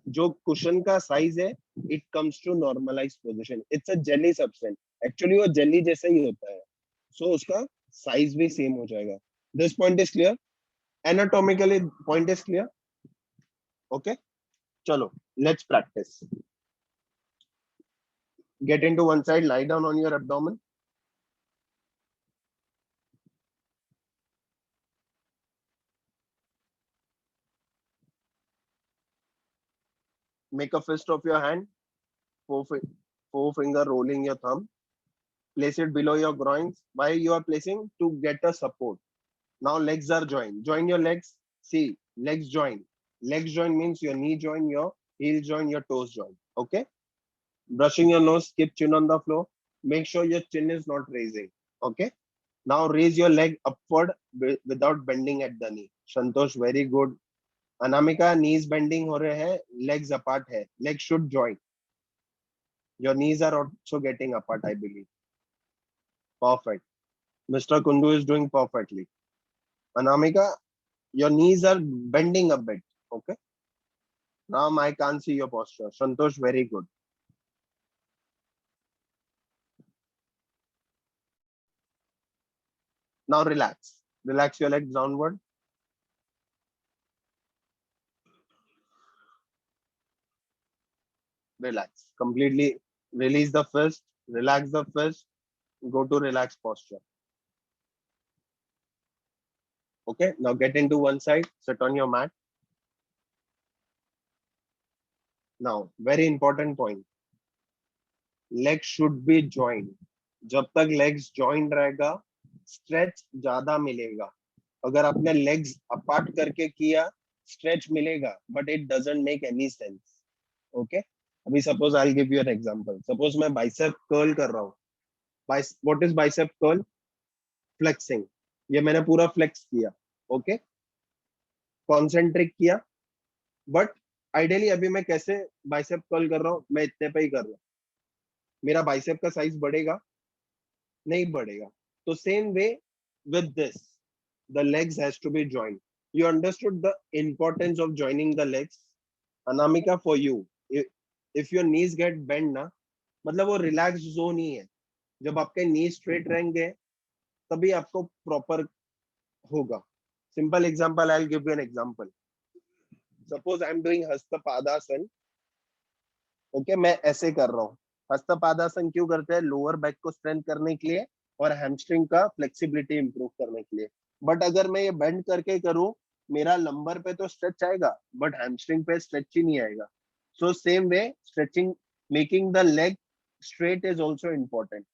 जो कुशन का साइज है, it comes to normalized position. It's a jelly substance. Actually वो jelly जैसा ही होता है. So उसका साइज भी सेम हो जाएगा. This point is clear. Anatomically point is clear. Okay. चलो, let's practice. Get into one side, lie down on your abdomen. Make a fist of your hand, forefinger rolling your thumb. Place it below your groins. Why you are placing? To get a support. Now legs are joined. Join your legs. See, legs join. Legs join means your knee join, your heel join, your toes join. Okay. Brushing your nose, keep chin on the floor. Make sure your chin is not raising. Okay. Now raise your leg upward without bending at the knee. Santosh, very good. Anamika, knees bending हो रहे हैं, legs apart है. Legs should join. Your knees are also getting apart, I believe. Perfect. Mr. Kundu is doing perfectly. Anamika, your knees are bending a bit. Okay. Now I can't see your posture. Santosh, very good. Now relax. Relax your legs downward. Relax. Completely release the fist. Relax the fist. Go to relaxed posture. Okay. Now get into one side. Sit on your mat. Now, very important point. Legs should be joined. जब तक legs joined रहेगा, stretch ज्यादा मिलेगा. अगर आपने legs apart करके किया, stretch मिलेगा, but it doesn't make any sense. Okay? अभी suppose I'll give you an example. Suppose मैं bicep curl कर रहा हूँ. What is bicep curl? Flexing. ये मैंने पूरा flex किया. Okay? Concentric किया. But ideally अभी मैं कैसे bicep curl कर रहा हूँ? मैं इतने पे ही कर रहा हूँ. मेरा बाइसेप का साइज बढ़ेगा? नहीं बढ़ेगा. तो same way with this, the legs has to be joined. You understood the importance of joining the legs. Anamika, for you, if your knees get bend ना, मतलब वो रिलैक्स जोन ही है. जब आपके नी स्ट्रेट रहेंगे तभी आपको प्रॉपर होगा. Simple example, I will give you an example. Suppose I am doing Hastapadasana. Okay, मैं ऐसे कर रहा हूँ. हस्तपादासन क्यों करते हैं? लोअर बैक को स्ट्रेंथ करने के लिए और हैमस्ट्रिंग का फ्लेक्सिबिलिटी इंप्रूव करने के लिए. बट अगर मैं ये बेंड करके करूं, मेरा लंबर पे तो स्ट्रेच आएगा बट हैमस्ट्रिंग पे स्ट्रेच ही नहीं आएगा. So same way stretching, making the leg straight is also important.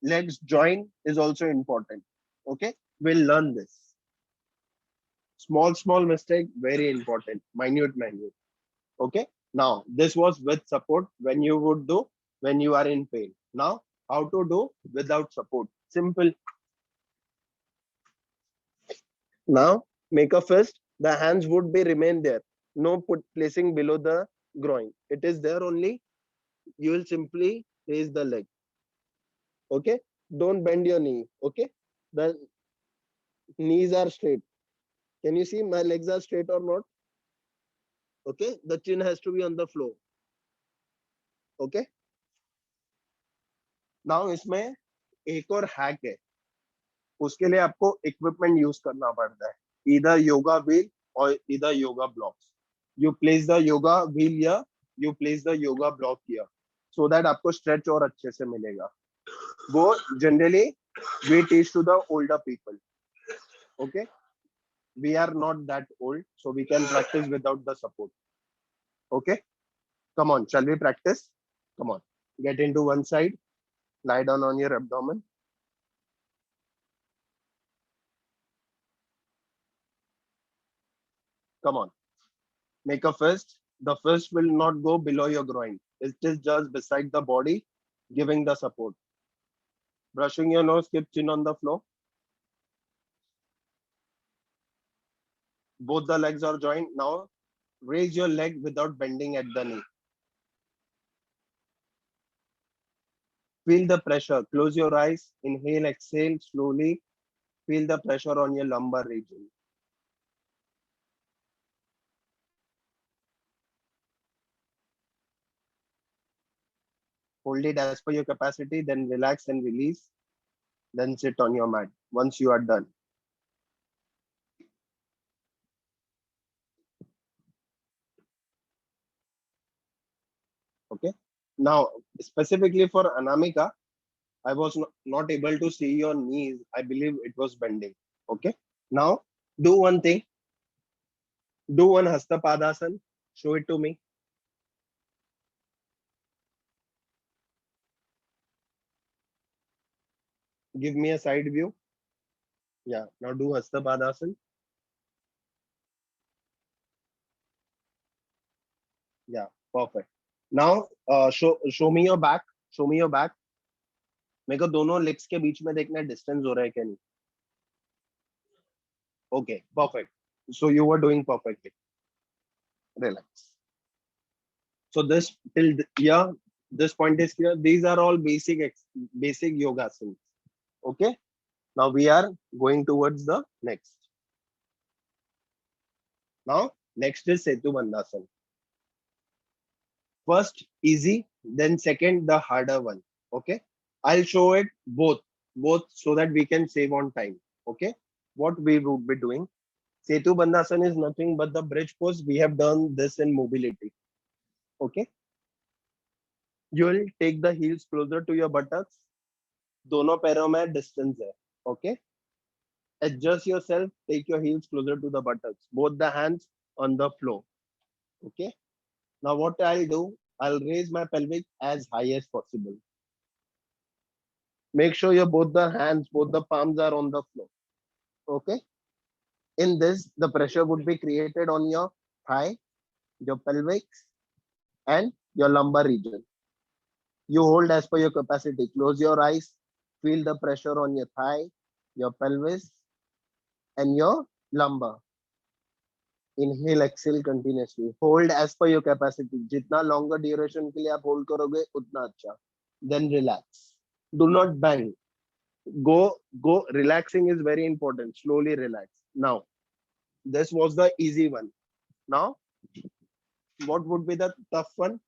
Legs join is also important. Okay, we'll learn this. Small mistake, very important. Minute. Okay. Now this was with support. When you would do when you are in pain. Now how to do without support? Simple. Now make a fist. The hands would be remain there. No placing below the groin. It is there only. You will simply raise the leg. Okay. Don't bend your knee. Okay. The knees are straight. Can you see my legs are straight or not? Okay. The chin has to be on the floor. Okay. Now इसमें एक और hack है. उसके लिए आपको equipment use करना पड़ता है. इधर योगा व्हील और इधर yoga blocks. You place the yoga wheel या you place the yoga block here, so that आपको स्ट्रेच और अच्छे से मिलेगा. वो generally we teach to the older people. Okay, we are not that old, so we can practice without the support. Okay, come on, shall we practice? Come on, get into one side, lie down on your abdomen. Come on, make a fist. The fist will not go below your groin. It is just beside the body, giving the support. Brushing your nose, keep chin on the floor. Both the legs are joined. Now raise your leg without bending at the knee. Feel the pressure. Close your eyes. Inhale, exhale slowly. Feel the pressure on your lumbar region. Hold it as per your capacity, then relax and release. Then sit on your mat once you are done. Okay. Now, specifically for Anamika, I was not able to see your knees. I believe it was bending. Okay. Now, do one thing. Do one Hasta Padasana. Show it to me. Give me a side view. Yeah. Now do Hasta Padasana. Yeah. Perfect. Now, show me your back. Show me your back. मेरे को दोनों legs के बीच में देखना है distance हो रहा है क्या नहीं. Okay. Perfect. So you were doing perfectly. Relax. So this yeah, this point is clear. These are all basic yoga asanas. Okay. Now we are going towards the next. Now next is Setu Bandhasan. First easy, then second the harder one. Okay. I'll show it both so that we can save on time. Okay. What we would be doing. Setu Bandhasan is nothing but the bridge pose. We have done this in mobility. Okay. You will take the heels closer to your buttocks. दोनों पैरों में distance है. Okay. Adjust yourself. Take your heels closer to the buttocks. Both the hands on the floor. Okay. Now what I'll do, I'll raise my pelvic as high as possible. Make sure your both the palms are on the floor. Okay. In this, the pressure would be created on your thigh, your pelvic, and your lumbar region. You hold as per your capacity. Close your eyes. Feel the pressure on your thigh, your pelvis, and your lumbar. Inhale, exhale continuously. Hold as per your capacity. जितना longer duration के लिए आप hold करोगे उतना अच्छा. Then relax. Do not bang. Go. Relaxing is very important. Slowly relax. Now, this was the easy one. Now, what would be the tough one?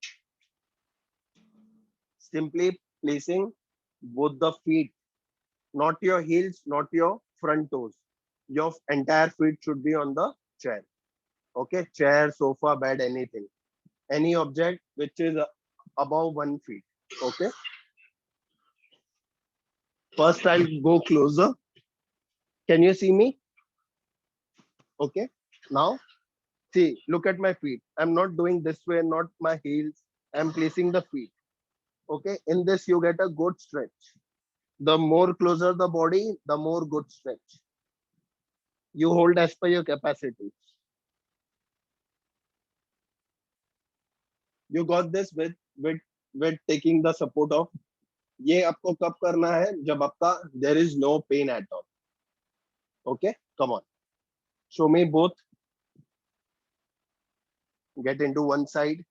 Simply placing both the feet, not your heels, not your front toes. Your entire feet should be on the chair. Okay, chair, sofa, bed, anything. Any object which is above 1 feet. Okay. First, I'll go closer. Can you see me? Okay. Now, see, look at my feet. I'm not doing this way, not my heels. I'm placing the feet. Okay. In this, you get a good stretch. The more closer the body, the more good stretch. You hold as per your capacity. You got this with taking the support of. ये आपको कब करना है जब आपका there is no pain at all. Okay, come on. Show me both. Get into one side.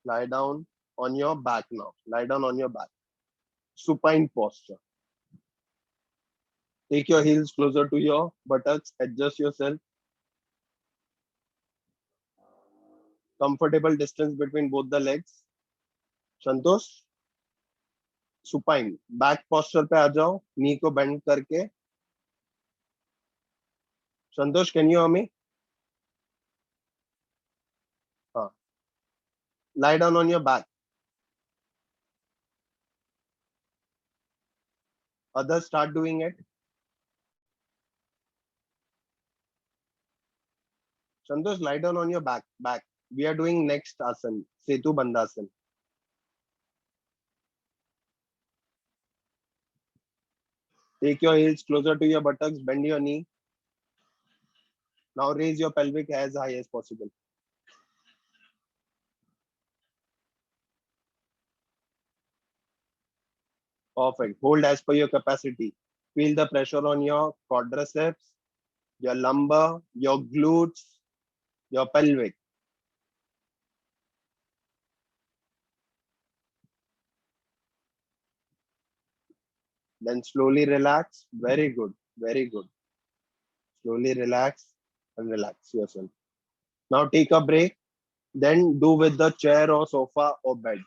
Lie down on your back now. Lie down on your back. Supine posture. Take your heels closer to your buttocks. Adjust yourself. Comfortable distance between both the legs. Santosh supine back posture पे आ जाओ नी को bend करके संतोष can you मी हाँ lie down on your back others start doing it Santosh lie down on your back we are doing next asan setu bandhasan take your heels closer to your buttocks bend your knee now raise your pelvic as high as possible perfect hold as per your capacity feel the pressure on your quadriceps your lumbar your glutes your pelvic Then slowly relax. Very good. Very good. Slowly relax and relax yourself. Now take a break. Then do with the chair or sofa or bed.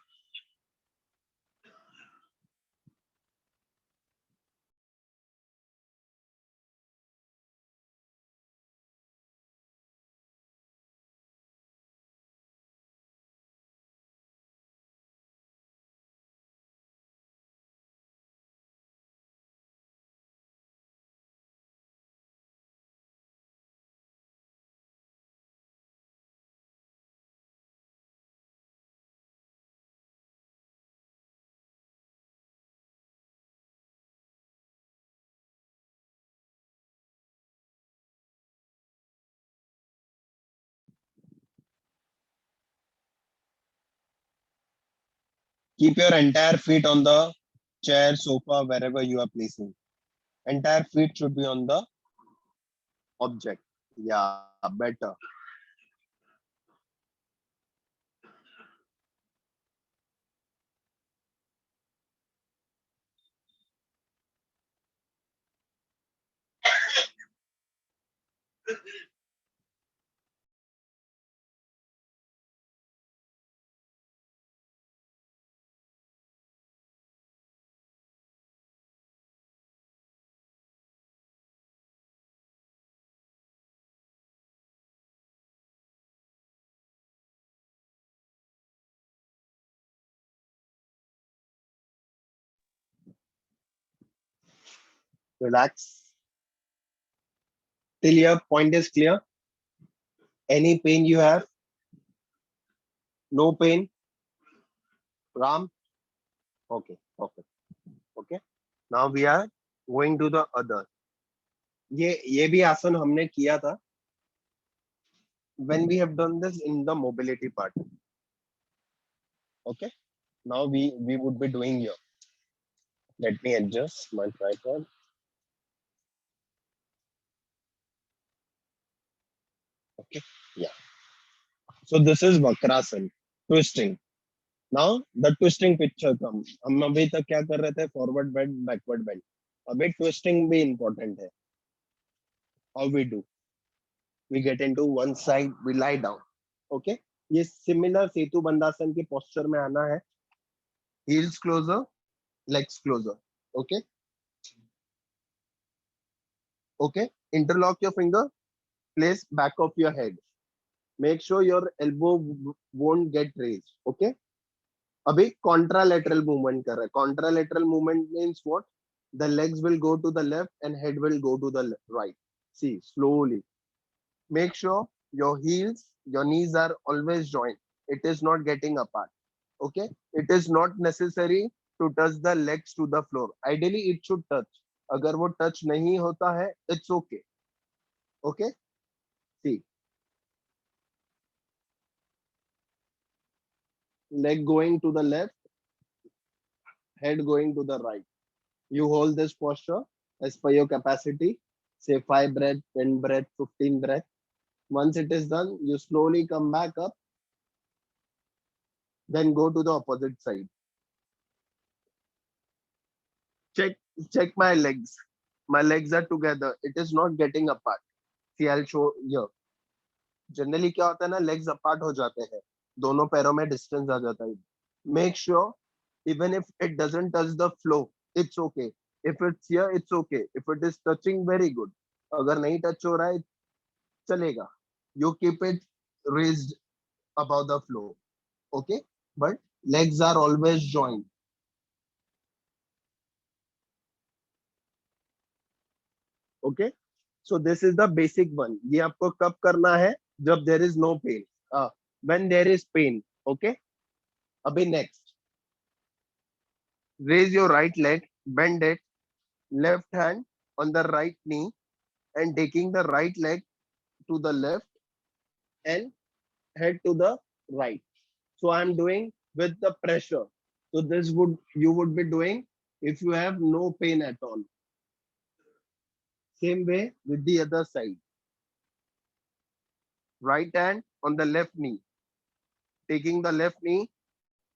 Keep your entire feet on the chair, sofa, wherever you are placing. Entire feet should be on the object. Yeah, better. Relax. Till your point is clear. Any pain you have? No pain? Ram? Okay, okay, okay. Now we are going to the other. ये भी आसन हमने किया था when we have done this in the mobility part. Okay. Now we would be doing here. Let me adjust my tripod. Okay. Yeah. So this is Vakrasana, twisting. Now the twisting picture comes. हम अभी तक क्या कर रहे थे? Forward bend, backward bend. अभी twisting भी important है. How we do? We get into one side, we lie down. Okay. ये similar सेतु बंदासन के posture में आना है. Heels closer, legs closer. Okay. Okay. Interlock your finger. Place back of your head. Make sure your elbow won't get raised. Okay. अभी contralateral movement कर रहा है. Contralateral movement means what? The legs will go to the left and head will go to the right. See, slowly. Make sure your heels, your knees are always joined. It is not getting apart. Okay. It is not necessary to touch the legs to the floor. Ideally, it should touch. अगर वो touch नहीं होता है, it's okay. Okay. See, leg going to the left, head going to the right. You hold this posture as per your capacity. Say 5 breath, 10 breath, 15 breath. Once it is done, you slowly come back up. Then go to the opposite side. Check check my legs. My legs are together. It is not getting apart. See, I'll show here. Generally क्या होता है ना, legs apart हो जाते हैं. दोनों पैरों में distance आ जाता है. Make sure even if it doesn't touch the floor, it's okay. If it's here, it's okay. If it is touching, very good. अगर नहीं touch हो रहा है, चलेगा. You keep it raised above the floor. Okay. But legs are always joined. Okay. So this is the basic one. ये आपको कब करना है? जब there is no pain. When there is pain. Okay. अभी next. Raise your right leg, bend it, left hand on the right knee, and taking the right leg to the left and head to the right. So I'm doing with the pressure. So this would you would be doing if you have no pain at all. Same way with the other side. Right hand on the left knee, taking the left knee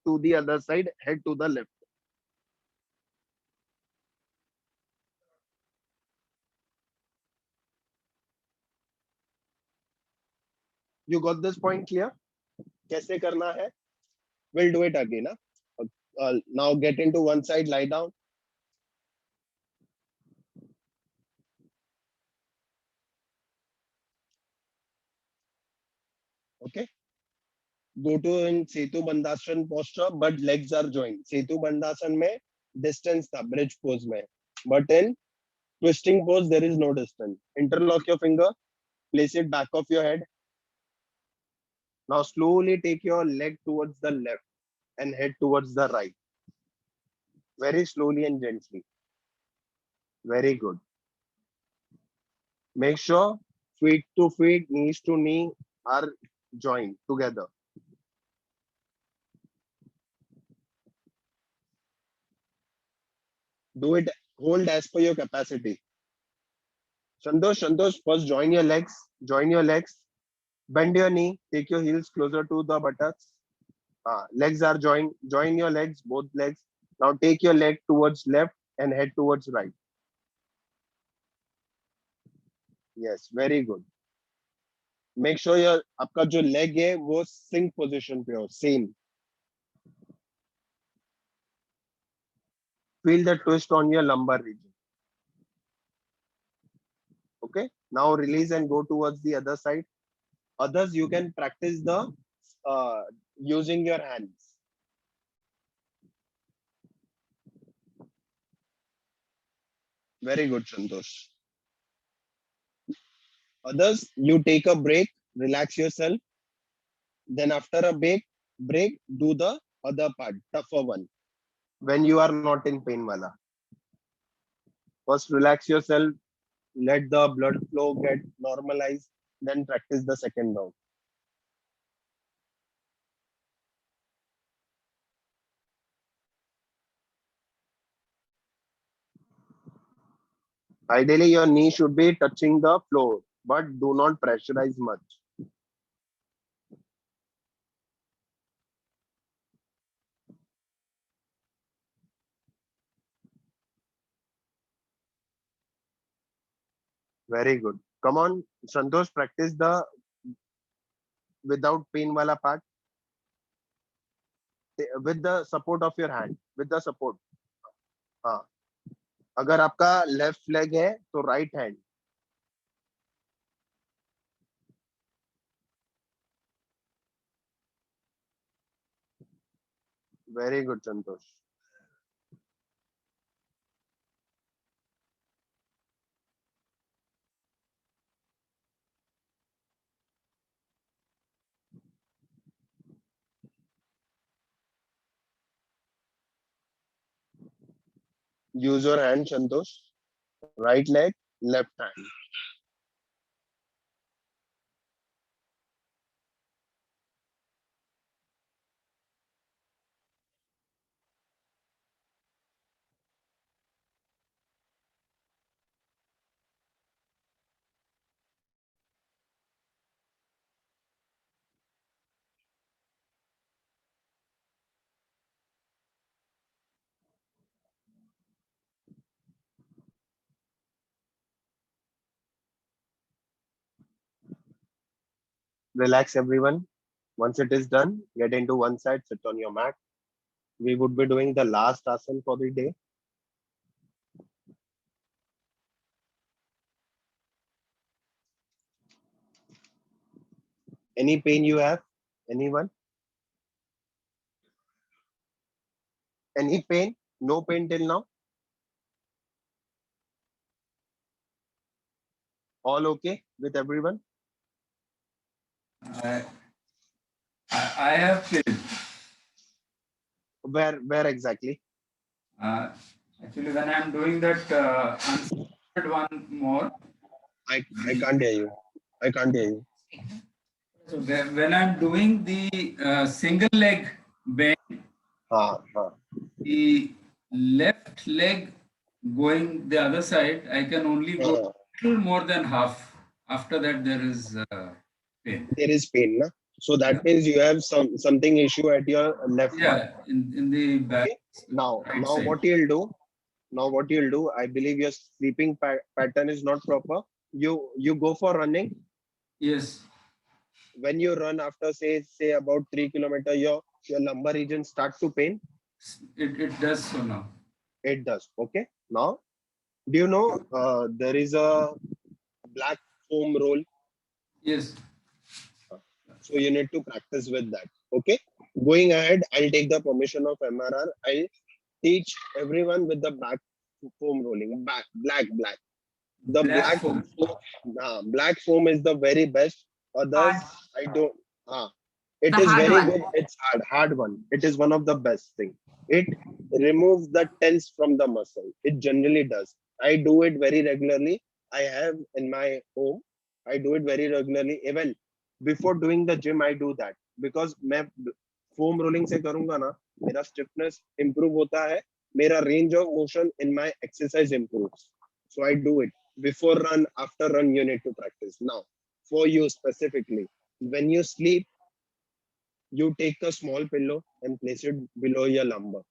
to the other side, head to the left. You got this point clear? कैसे करना है? We'll do it again. Now get into one side, lie down. Okay. Go to in Setu Bandhasan posture, but legs are joined. Setu Bandhasan में distance था, bridge pose में. But in twisting pose, there is no distance. Interlock your finger, place it back of your head. Now slowly take your leg towards the left and head towards the right. Very slowly and gently. Very good. Make sure feet to feet, knees to knee are joined together. Do it, hold as per your capacity. Santosh, first join your legs. Join your legs. Bend your knee. Take your heels closer to the buttocks. Legs are joined. Join your legs, both legs. Now take your leg towards left and head towards right. Yes, very good. Make sure your आपका जो leg है वो sync position पे हो, same. Feel the twist on your lumbar region. Okay. Now release and go towards the other side. Others, you can practice the using your hands. Very good, Santosh. Others, you take a break, relax yourself. Then after a break, do the other part, tougher one. When you are not in pain, wala. First, relax yourself. Let the blood flow get normalized. Then practice the second round. Ideally, your knee should be touching the floor, but do not pressurize much. Very good. Come on, Santosh, practice the without pain wala part. With the support of your hand. With the support. हाँ. अगर आपका left leg है तो right hand. Very good, Santosh. Use your hand, Santosh. Right leg, left hand. Relax, everyone. Once it is done, get into one side, sit on your mat. We would be doing the last asana for the day. Any pain you have? Anyone? Any pain? No pain till now? All okay with everyone? I, I have filled. Where exactly? Actually, when I'm doing that unsupported one more, I can't hear you. I can't hear you. so when I'm doing the single leg bend, the left leg going the other side, I can only go little more than half. After that, there is pain. There is pain, na? So that Yeah. means you have something issue at your left part. Yeah, in the back. Okay. Now right side. what you'll do, I believe your sleeping pattern is not proper. You go for running. Yes. when you run after say about 3 kilometers, your lumbar region start to pain? It does so now. It does. Okay. Now, do you know there is a black foam roll? Yes. So you need to practice with that. Okay. Going ahead, I'll take the permission of MRR. I'll teach everyone with the black foam rolling. Black. The Black foam. black foam is the very best. Others, Hard. I don't. It The is hard very one. good. It's hard one. It is one of the best thing. It removes the tense from the muscle. It generally does. I do it very regularly. I have in my home. I do it very regularly. Even before doing the gym, I do that because मैं foam rolling से करूँगा ना, मेरा stiffness improve होता है. मेरा range of motion in my exercise improves. So I do it before run, after run. You need to practice. Now, for you specifically, when you sleep, you take a small pillow and place it below your lumbar.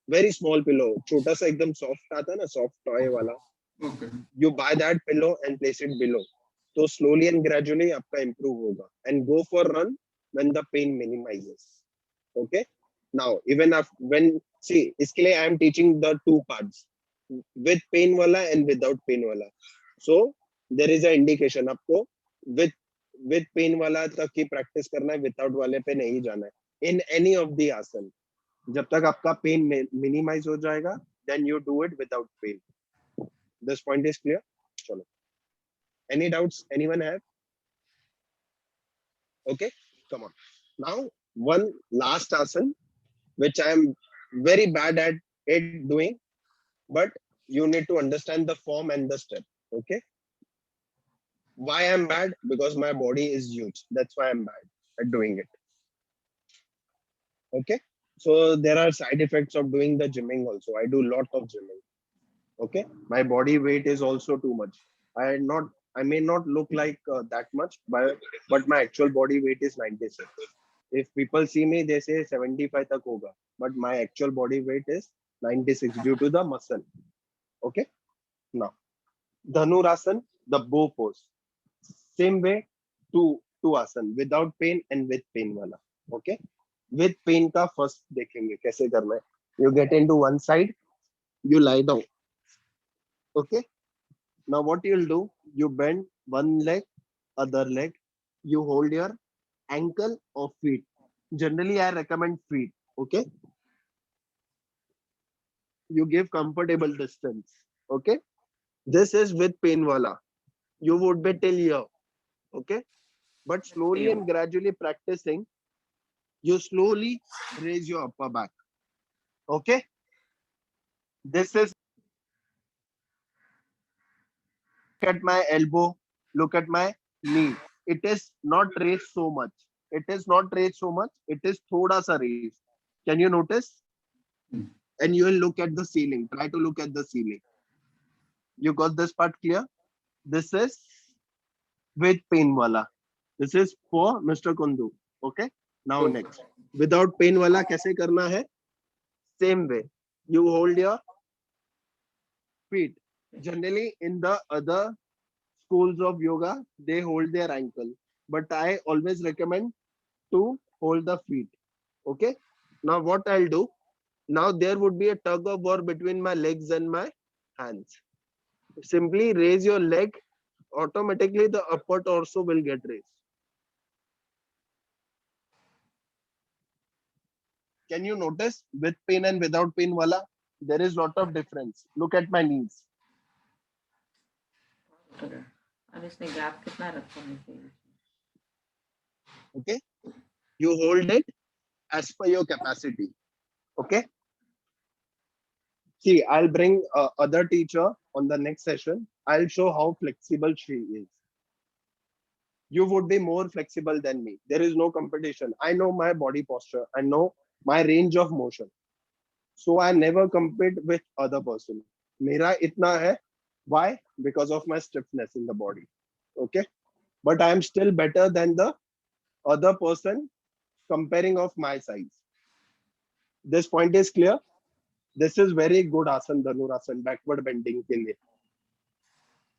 Very small pillow, छोटा सा एकदम soft आता है ना, soft toy वाला. Okay. You buy that pillow and place it below. So slowly and gradually आपका improve होगा. And go for run when the pain minimizes. Okay. Now, even when see, इसके लिए I am teaching the two parts, with pain वाला and without pain वाला. So there is an indication आपको with pain वाला तक की practice करना है, without वाले पे नहीं जाना है. In any of the आसन, जब तक आपका pain minimize हो जाएगा, then you do it without pain. This point is clear? चलो. Any doubts anyone have? Okay, come on. Now, one last asan, which I am very bad at it doing, but you need to understand the form and the step. Okay. Why I'm bad? Because my body is huge. That's why I'm bad at doing it. Okay. So there are side effects of doing the gymming also. I do lot of gymming. Okay. My body weight is also too much. I may not look like that much, but my actual body weight is 96. If people see me, they say 75 tak hoga, but my actual body weight is 96 due to the muscle. Okay. Now, Dhanurasana, the bow pose. Same way, two asan, without pain and with pain wala. Okay. With pain ka first देखेंगे कैसे करना है. You get into one side, you lie down. Okay. Now what you'll do, you bend one leg, other leg, you hold your ankle or feet. Generally, I recommend feet. Okay. You give comfortable distance. Okay. This is with pain wala. You would be till here. Okay. But slowly and gradually practicing, you slowly raise your upper back. Okay. This is, look at my elbow, look at my knee. It is not raised so much. It is not raised so much. It is thoda sa raised. Can you notice? And you will look at the ceiling. Try to look at the ceiling. You got this part clear? This is with pain wala. This is for Mr. Kundu. Okay. Now next. Without pain wala kaise karna hai? Same way. You hold your feet. Generally, in the other schools of yoga, they hold their ankle. But I always recommend to hold the feet. Okay. Now what I'll do? Now there would be a tug of war between my legs and my hands. Simply raise your leg. Automatically the upper torso will get raised. Can you notice with pain and without pain wala? There is lot of difference. Look at my knees. अब इसने gap कितना रखा है? Okay. You hold it as per your capacity. Okay. See, I'll bring other teacher on the next session. I'll show how flexible she is. You would be more flexible than me. There is no competition. I know my body posture. I know my range of motion. So I never compete with other person. Mera itna hai. Why? Because of my stiffness in the body. Okay. But I am still better than the other person comparing of my size. This point is clear. This is very good asan, Dhanurasana, backward bending के लिए.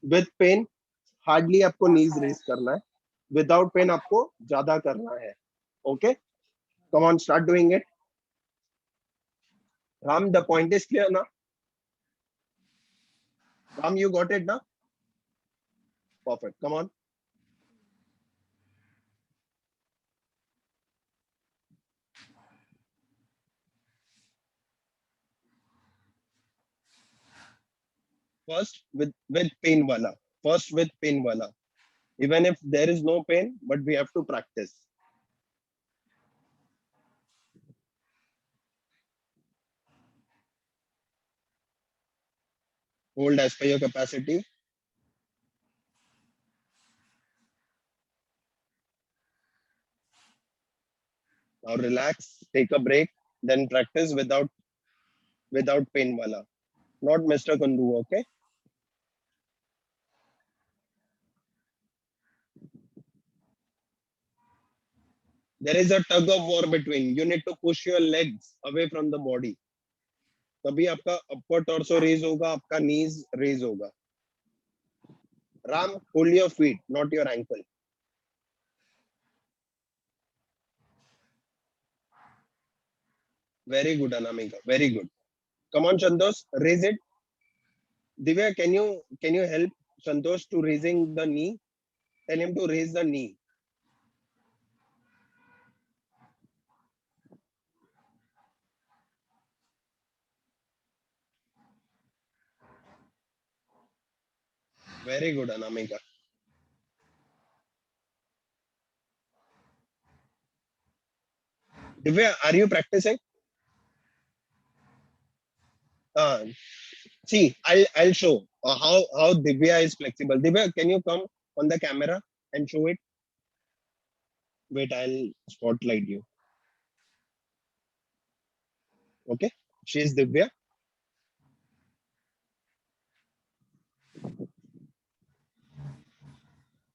With pain, hardly आपको knees raise करना है. Without pen आपको ज्यादा करना है. Okay, come on, start doing it. Ram, the point is clear ना? Ram, you got it ना? Perfect. Come on. First with pain wala. First with pain wala. Even if there is no pain, but we have to practice. Hold as per your capacity. Now relax, take a break, then practice without pain wala. Not Mr. Kundu, okay? There is a tug of war between. You need to push your legs away from the body. तभी आपका upper torso raise होगा, आपका knees raise होगा. Ram, hold your feet, not your ankle. Very good, Anamika. Very good. Come on, Chandos, raise it. Divya, can you help Santosh to raising the knee? Tell him to raise the knee. Very good, Anamika. Divya, are you practicing? See, I'll show how Divya is flexible. Divya, can you come on the camera and show it? Wait, I'll spotlight you. Okay, she is Divya.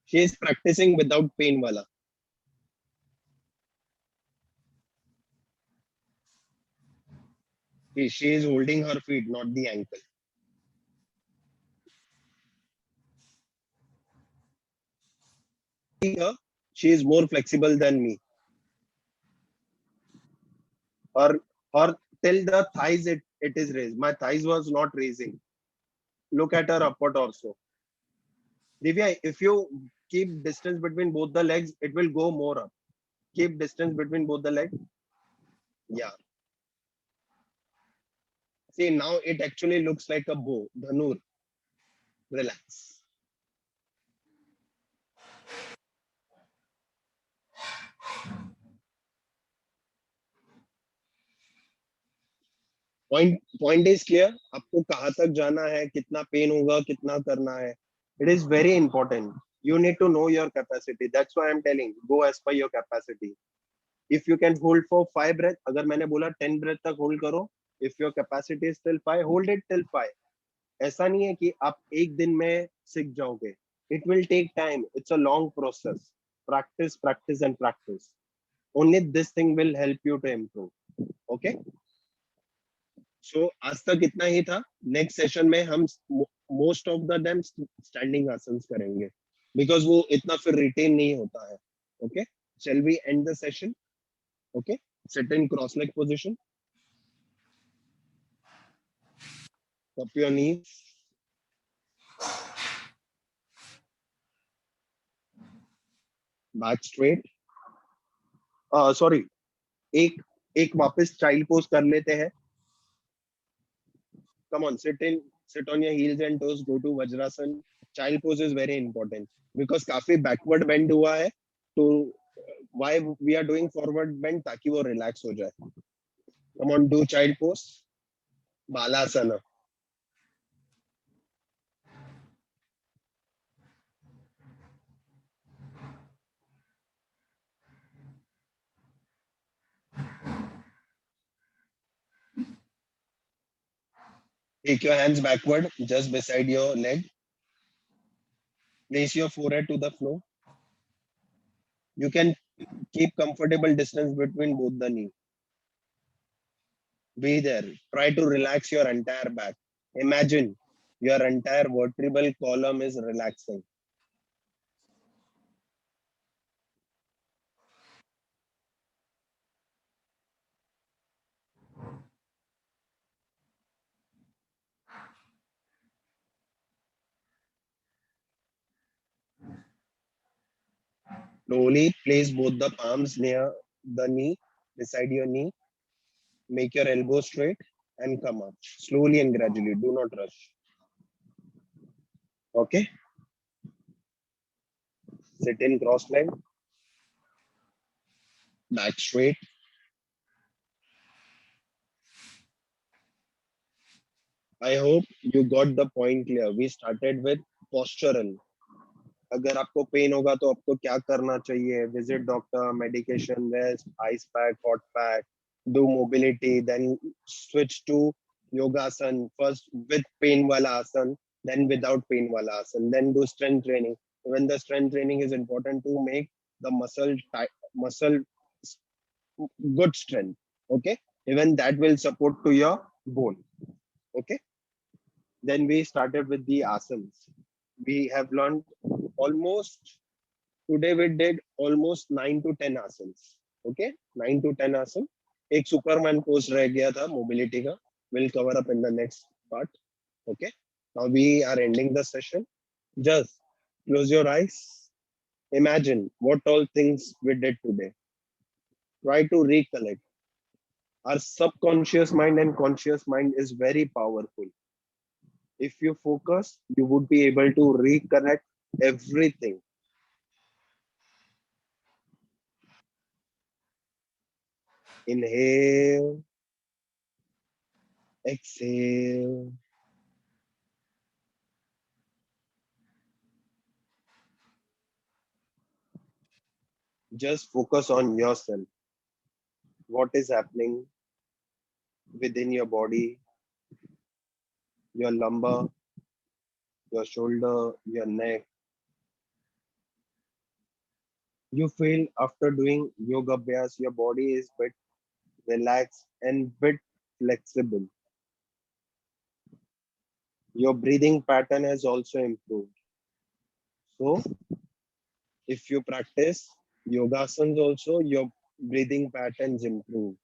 She is practicing without pain wala. She is holding her feet, not the ankle. Here, she is more flexible than me. Her till the thighs it is raised. My thighs was not raising. Look at her upper torso. Divya, if you keep distance between both the legs, it will go more up. Keep distance between both the legs. Yeah. See, now it actually looks like a bow. Dhanur. Relax. Point is clear. आपको कहाँ तक जाना है, कितना pen होगा, कितना करना है. It is very important. You need to know your capacity. That's why I'm telling. Go as per your capacity. If you can hold for 5 breath, अगर मैंने बोला 10 breath तक hold करो. If your capacity is till 5, hold it till 5. ऐसा नहीं है कि आप एक दिन में सीख जाओगे. It will take time. It's a long process. Practice, practice, and practice. Only this thing will help you to improve. Okay? So आज तक इतना ही था. Next session में हम most of the them standing asanas करेंगे. Because वो इतना फिर retain नहीं होता है. Okay? Shall we end the session? Okay? Sit in cross leg position. Cup your knees. Back straight. Sorry. एक वापस child pose कर लेते हैं. Come on, sit on your heels and toes. Go to Vajrasan. Child pose is very important because काफी backward bend हुआ है. तो why we are doing forward bend ताकि वो relax हो जाए. Come on, do child pose. Balasana. Take your hands backward, just beside your leg. Place your forehead to the floor. You can keep comfortable distance between both the knees. Be there. Try to relax your entire back. Imagine your entire vertebral column is relaxing. Slowly place both the palms near the knee, beside your knee. Make your elbow straight and come up. Slowly and gradually. Do not rush. Okay? Sit in cross leg. Back straight. I hope you got the point clear. We started with postural. अगर आपको pen होगा तो आपको क्या करना चाहिए? Visit doctor, medication, rest, ice pack, hot pack, do mobility, then switch to yogasan. First with pain wala asan, then without pain wala asan, then do strength training. When the strength training is important to make the muscle good strength. Okay, even that will support to your bone. Okay, then we started with the asanas. We have learned almost, today we did almost 9 to 10 asanas. Okay, 9 to 10 asan. एक Superman pose रह गया था mobility का. We'll cover up in the next part. Okay, now we are ending the session. Just close your eyes. Imagine what all things we did today. Try to recollect. Our subconscious mind and conscious mind is very powerful. If you focus, you would be able to reconnect everything. Inhale, exhale. Just focus on yourself. What is happening within your body, your lumbar, your shoulder, your neck. You feel after doing yoga abhyas, your body is bit relaxed and bit flexible. Your breathing pattern has also improved. So, if you practice yogasanas also, your breathing patterns improve.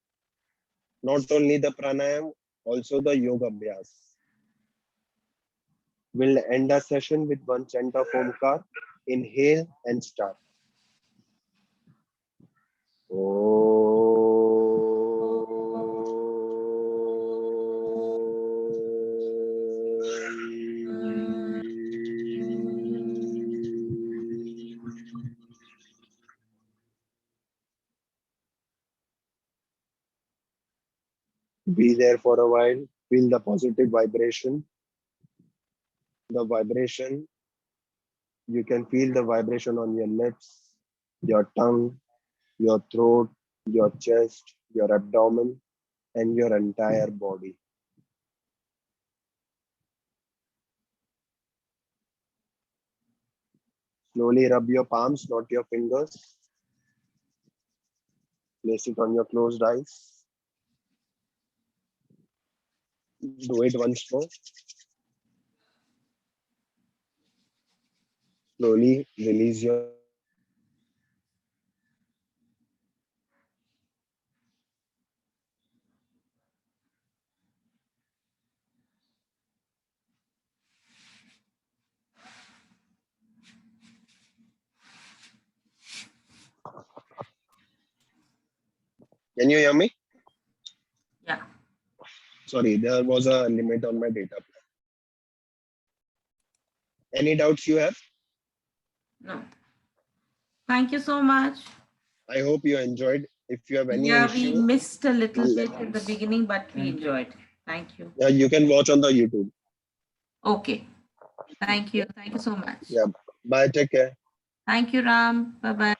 Not only the pranayam, also the yoga abhyas. We'll end our session with one chant of Omkar. Inhale and start. Be there for a while. Feel the positive vibration. The vibration, you can feel the vibration on your lips, your tongue, your throat, your chest, your abdomen, and your entire body. Slowly rub your palms, not your fingers. Place it on your closed eyes. Do it once more. Slowly release your Can you hear me? Yeah. Sorry, there was a limit on my data plan. Any doubts you have? No. Thank you so much. I hope you enjoyed. If you have any Yeah, issue, we missed a little let bit in the beginning, but we enjoyed. Thank you. you can watch on the YouTube. Okay. Thank you. Thank you so much. Yeah. Bye. Take care. Thank you, Ram. Bye-bye.